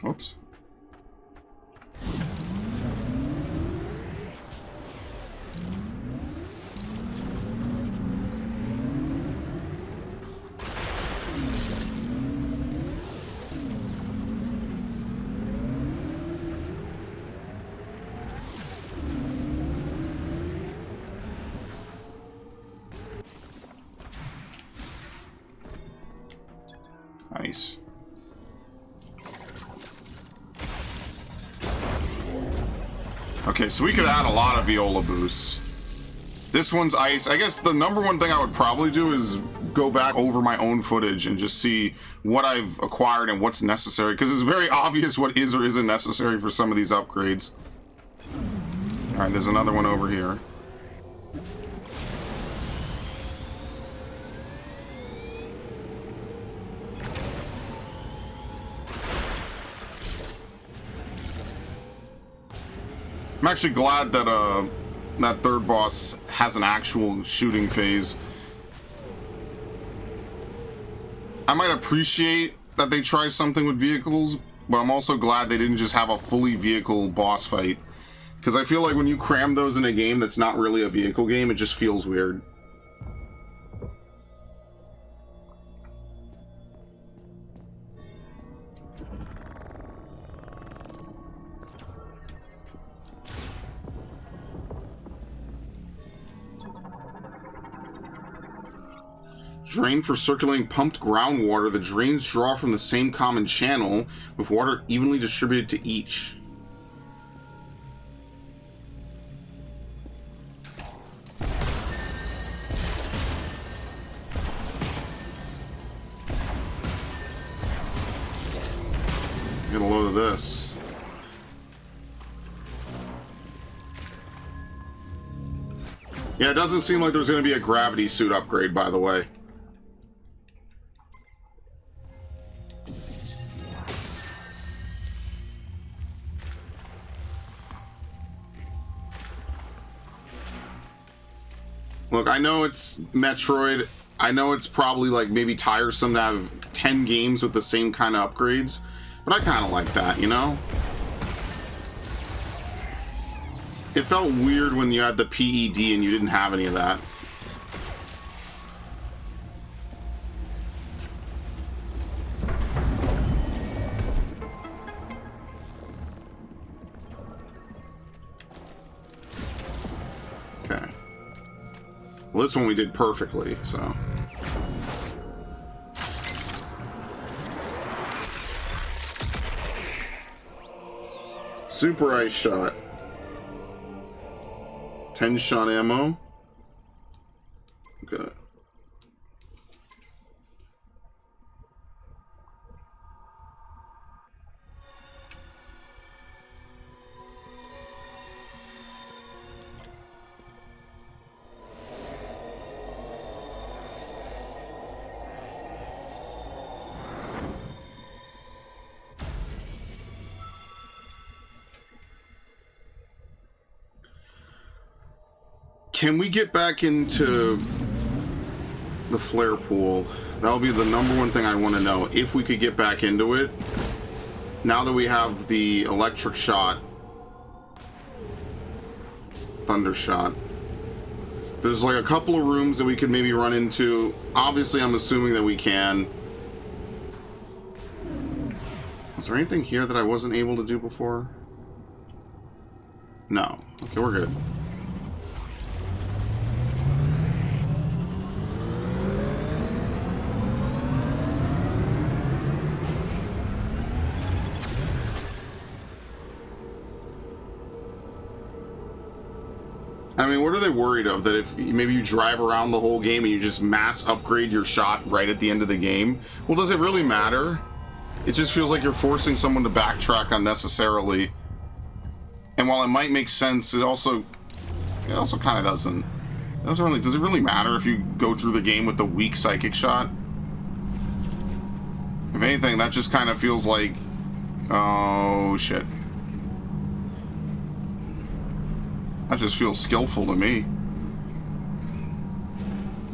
Oops. Nice. Okay, so we could add a lot of Viola boosts. This one's ice. I guess the number one thing I would probably do is go back over my own footage and just see what I've acquired and what's necessary, because it's very obvious what is or isn't necessary for some of these upgrades. Alright, there's another one over here. I'm actually glad that that third boss has an actual shooting phase. I might appreciate that they try something with vehicles, but I'm also glad they didn't just have a fully vehicle boss fight. Because I feel like when you cram those in a game that's not really a vehicle game, it just feels weird. Drain for circulating pumped groundwater. The drains draw from the same common channel, with water evenly distributed to each. Get a load of this. Yeah, it doesn't seem like there's going to be a gravity suit upgrade, by the way. Look, I know it's Metroid. I know it's probably like maybe tiresome to have 10 games with the same kind of upgrades, but I kind of like that, you know? It felt weird when you had the PED and you didn't have any of that. Okay. Well, this one we did perfectly, so. Super Ice Shot. 10 shot ammo. Okay. Can we get back into the flare pool? That'll be the number one thing I want to know. If we could get back into it, now that we have the electric shot, thunder shot. There's like a couple of rooms that we could maybe run into. Obviously, I'm assuming that we can. Is there anything here that I wasn't able to do before? No. Okay, we're good. I mean, what are they worried of? That if maybe you drive around the whole game and you just mass upgrade your shot right at the end of the game? Well, does it really matter? It just feels like you're forcing someone to backtrack unnecessarily. And while it might make sense, it also kind of doesn't. Does it really matter if you go through the game with the weak psychic shot? If anything, that just kind of feels like, oh shit. That just feels skillful to me.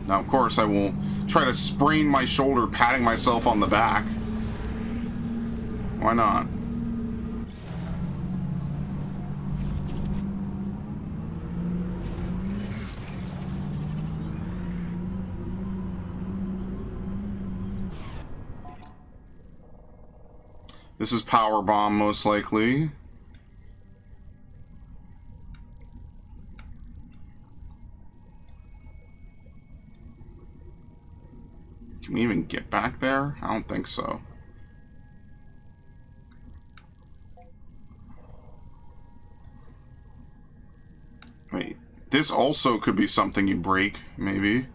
Now, of course, I will try to sprain my shoulder patting myself on the back. Why not? This is Power Bomb, most likely. Can we even get back there? I don't think so. Wait, this also could be something you break, maybe.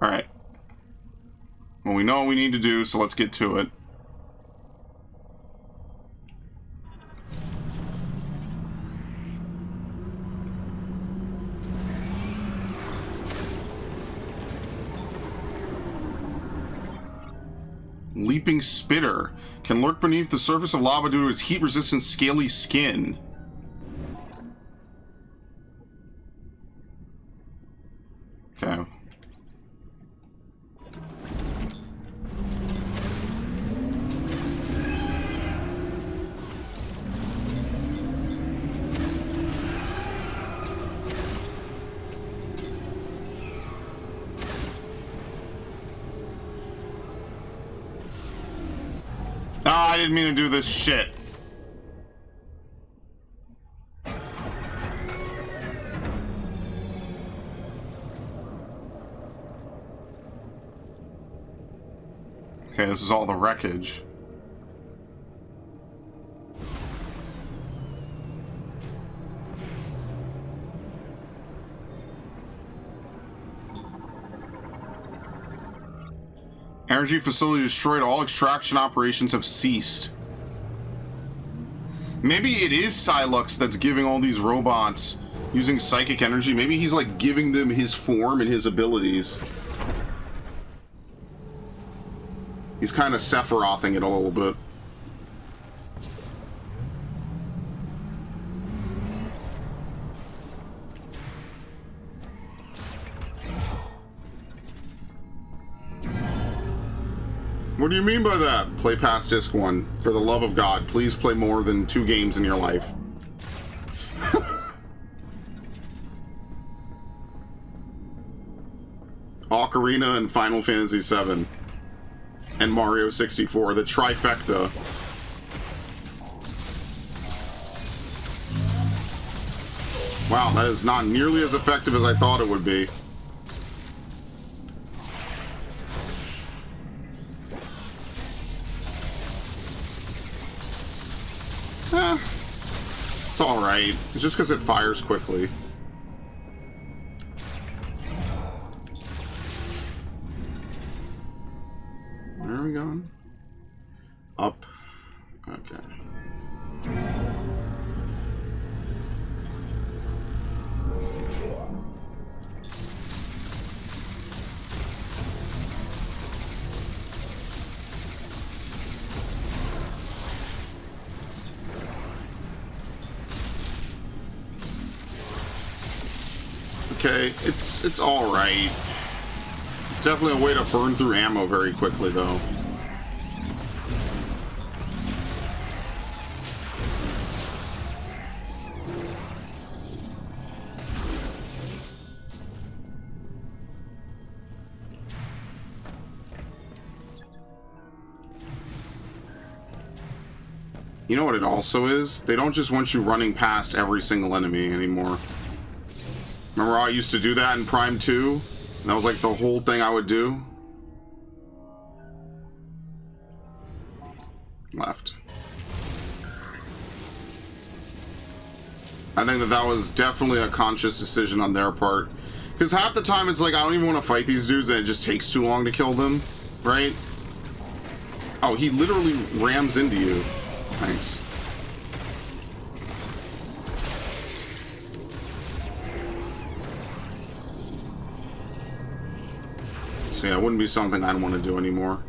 Alright. Well, we know what we need to do, so let's get to it. Leaping Spitter can lurk beneath the surface of lava due to its heat-resistant scaly skin. Okay. I didn't mean to do this shit. Okay, this is all the wreckage. Energy facility destroyed. All extraction operations have ceased. Maybe it is Silux that's giving all these robots using psychic energy. Maybe he's like giving them his form and his abilities. He's kind of Sephirothing it a little bit. What do you mean by that? Play past disc 1. For the love of God, please play more than 2 games in your life. Ocarina and Final Fantasy VII. And Mario 64. The trifecta. Wow, that is not nearly as effective as I thought it would be. It's alright. It's just because it fires quickly. Where are we going? Up. Okay. Okay, it's all right. It's definitely a way to burn through ammo very quickly, though. You know what it also is? They don't just want you running past every single enemy anymore. Remember how I used to do that in Prime 2? That was like the whole thing I would do? Left. I think that that was definitely a conscious decision on their part. Because half the time it's like, I don't even want to fight these dudes and it just takes too long to kill them. Right? Oh, he literally rams into you. Thanks. So yeah, it wouldn't be something I'd want to do anymore.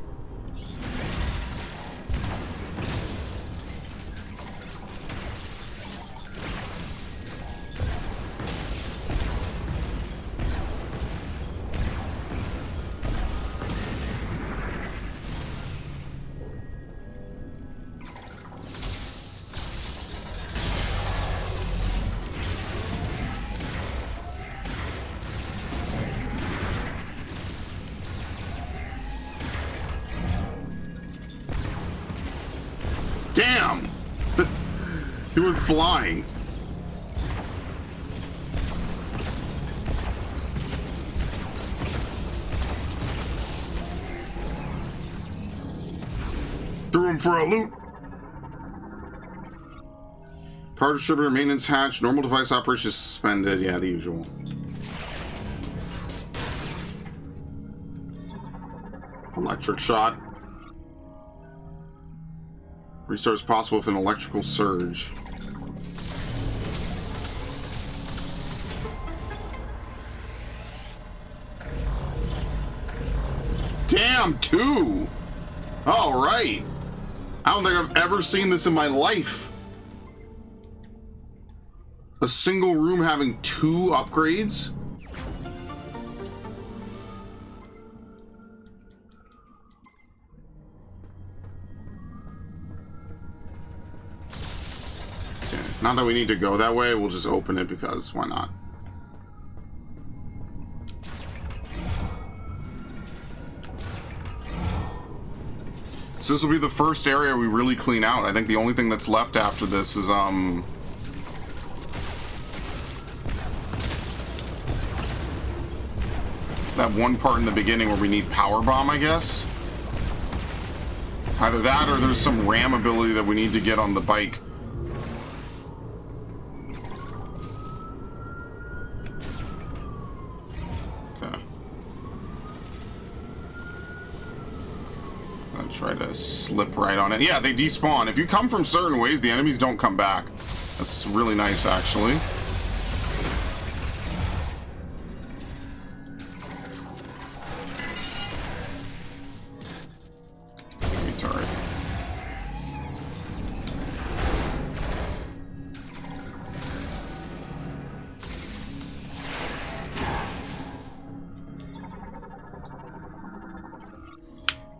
Damn! He went flying. Threw him for a loot. Power distributor maintenance hatch. Normal device operation suspended. Yeah, the usual. Electric shot. Restart is possible with an electrical surge. Damn, 2! All right. I don't think I've ever seen this in my life. A single room having 2 upgrades? Not that we need to go that way, we'll just open it because why not? So this will be the first area we really clean out. I think the only thing that's left after this is that one part in the beginning where we need power bomb, I guess. Either that or there's some ram ability that we need to get on the bike. Try to slip right on it. Yeah, they despawn. If you come from certain ways, the enemies don't come back. That's really nice, actually. Retard.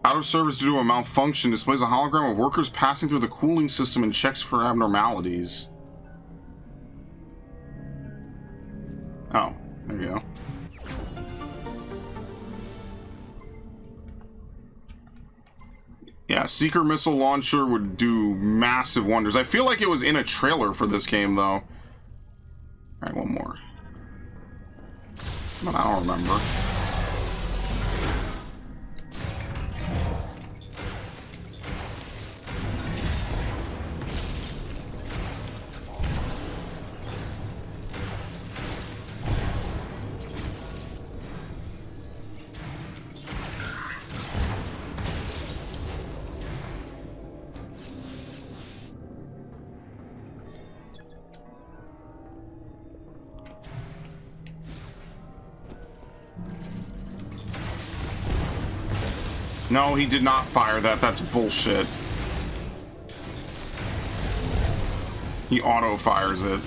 Out of service due to a malfunction, displays a hologram of workers passing through the cooling system and checks for abnormalities. Oh, there you go. Yeah, Seeker missile launcher would do massive wonders. I feel like it was in a trailer for this game, though. Alright, one more. But I don't remember. No, he did not fire that. That's bullshit. He auto-fires it.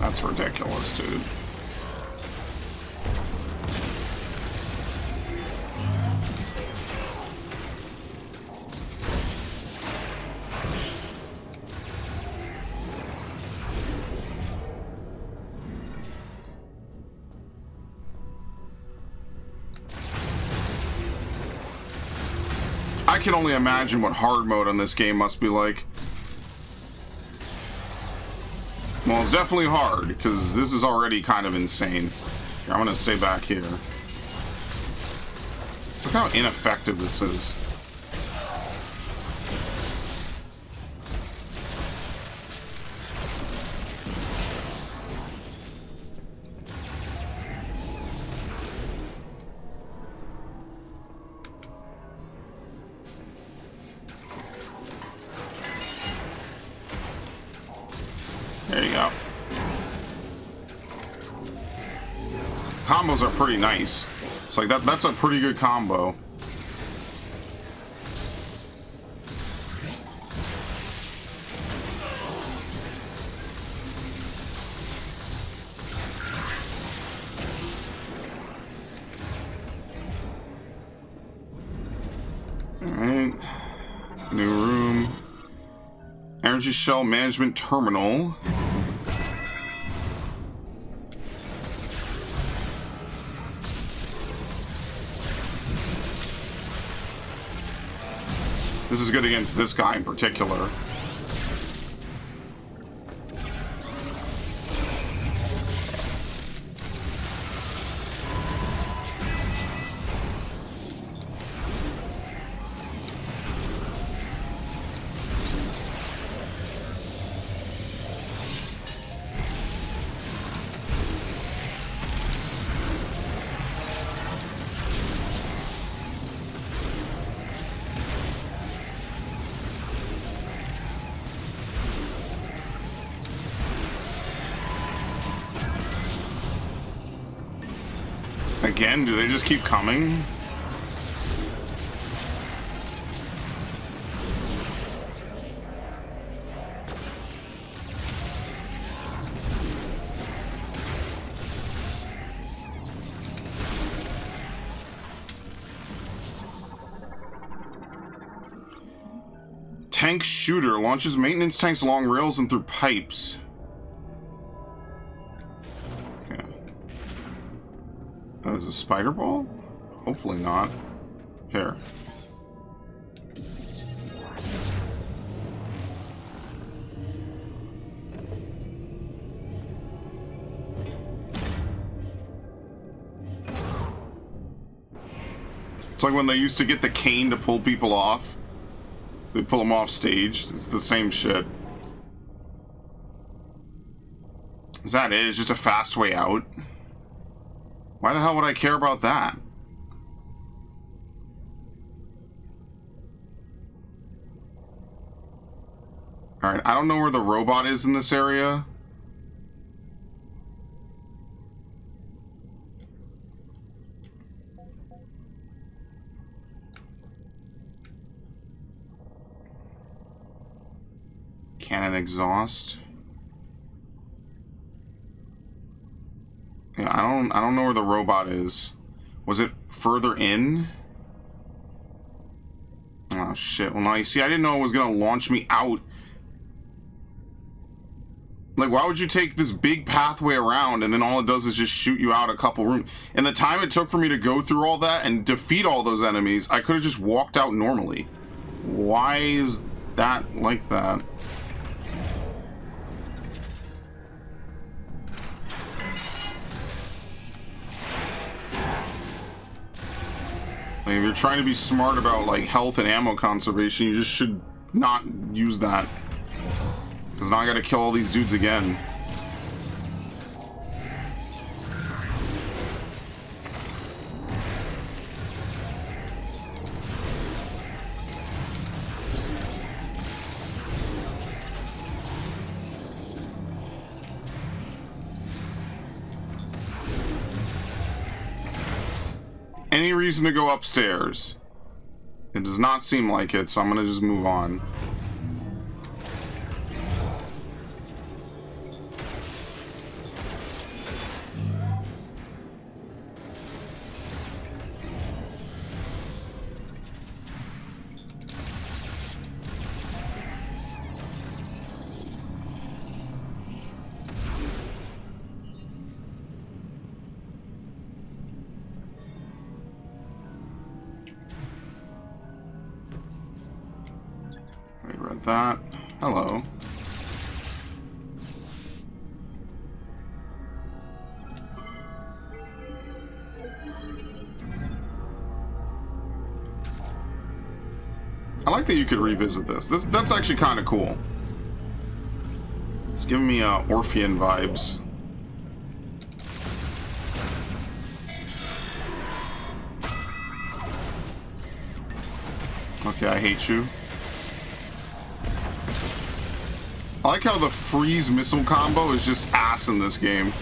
That's ridiculous, dude. I can only imagine what hard mode on this game must be like. Well, it's definitely hard, because this is already kind of insane. Here, I'm gonna stay back here. Look how ineffective this is. There you go. Combos are pretty nice. It's like that's a pretty good combo. Alright. New room. Energy Shell Management Terminal. This is good against this guy in particular. Again, do they just keep coming? Tank shooter launches maintenance tanks along rails and through pipes. That is a spider ball? Hopefully not. Here. It's like when they used to get the cane to pull people off. They pull them off stage. It's the same shit. Is that it? It's just a fast way out? Why the hell would I care about that? Alright, I don't know where the robot is in this area. Cannon exhaust. Yeah, I don't know where the robot is. Was it further in? Oh shit. Well, now you see, I didn't know it was gonna launch me out. Like, why would you take this big pathway around and then all it does is just shoot you out a couple rooms? And the time it took for me to go through all that and defeat all those enemies, I could have just walked out normally. Why is that like that? Like, if you're trying to be smart about, like, health and ammo conservation, you just should not use that. Because now I gotta kill all these dudes again. Any reason to go upstairs? It does not seem like it, so I'm gonna just move on. that. Hello. I like that you could revisit this. That's actually kind of cool. It's giving me Orphean vibes. Okay, I hate you. I like how the freeze missile combo is just ass in this game.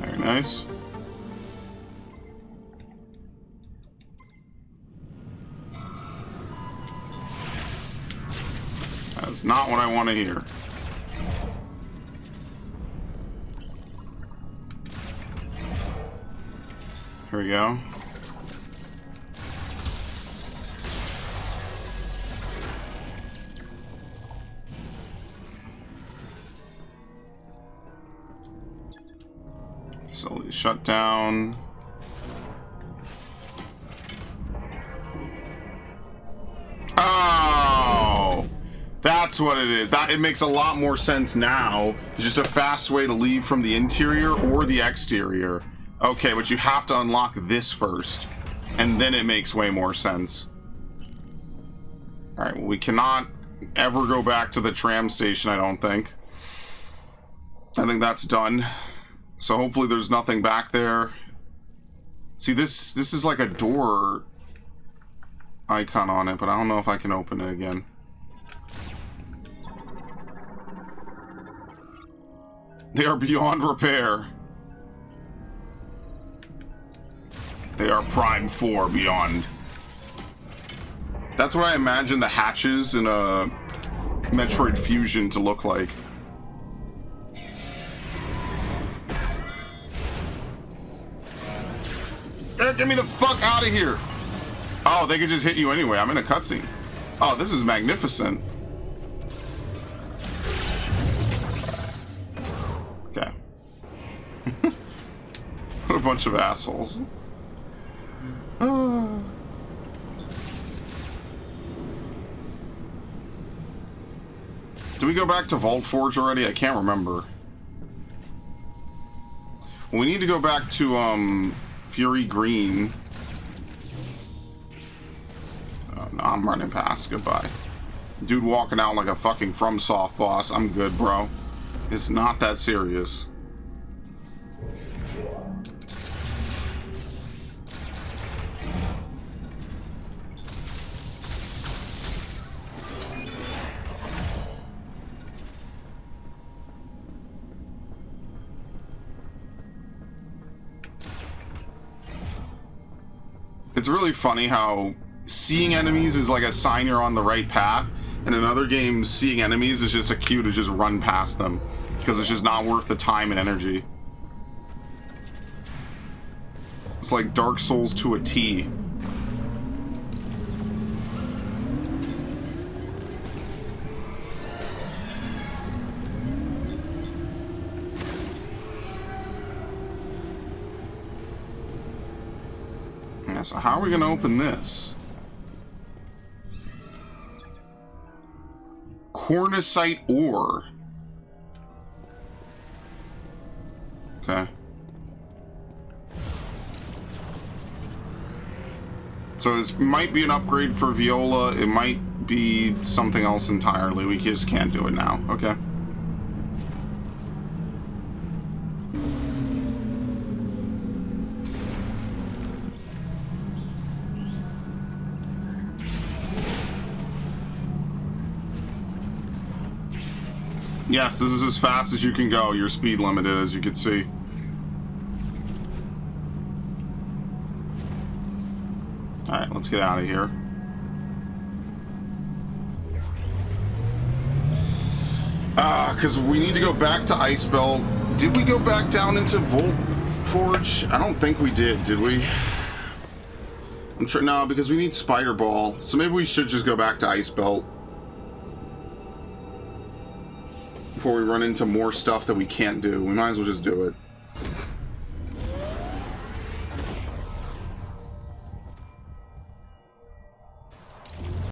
Very nice. That's not what I want to hear. Here we go. Facility shut down. Oh, that's what it is. It makes a lot more sense now. It's just a fast way to leave from the interior or the exterior. Okay, but you have to unlock this first, and then it makes way more sense. All right, well, we cannot ever go back to the tram station, I don't think. I think that's done. So hopefully there's nothing back there. See, this is like a door icon on it, but I don't know if I can open it again. They are beyond repair. They are Prime 4 beyond. That's what I imagine the hatches in a Metroid Fusion to look like. Get me the fuck out of here! Oh, they could just hit you anyway. I'm in a cutscene. Oh, this is magnificent. Okay. What a bunch of assholes. Do we go back to Vault Forge already? I can't remember. We need to go back to, Fury Green. Oh, no, I'm running past. Goodbye. Dude walking out like a fucking FromSoft boss. I'm good, bro. It's not that serious. It's really funny how seeing enemies is like a sign you're on the right path, and in other games, seeing enemies is just a cue to just run past them, because it's just not worth the time and energy. It's like Dark Souls to a T. So how are we going to open this? Cornicite ore. Okay. So this might be an upgrade for Viola. It might be something else entirely. We just can't do it now. Okay. Yes, this is as fast as you can go. You're speed limited, as you can see. Alright, let's get out of here. Because we need to go back to Ice Belt Did we go back down into Volt Forge? I don't think we did we? No, because we need Spider Ball. So maybe we should just go back to Ice Belt before we run into more stuff that we can't do. We might as well just do it.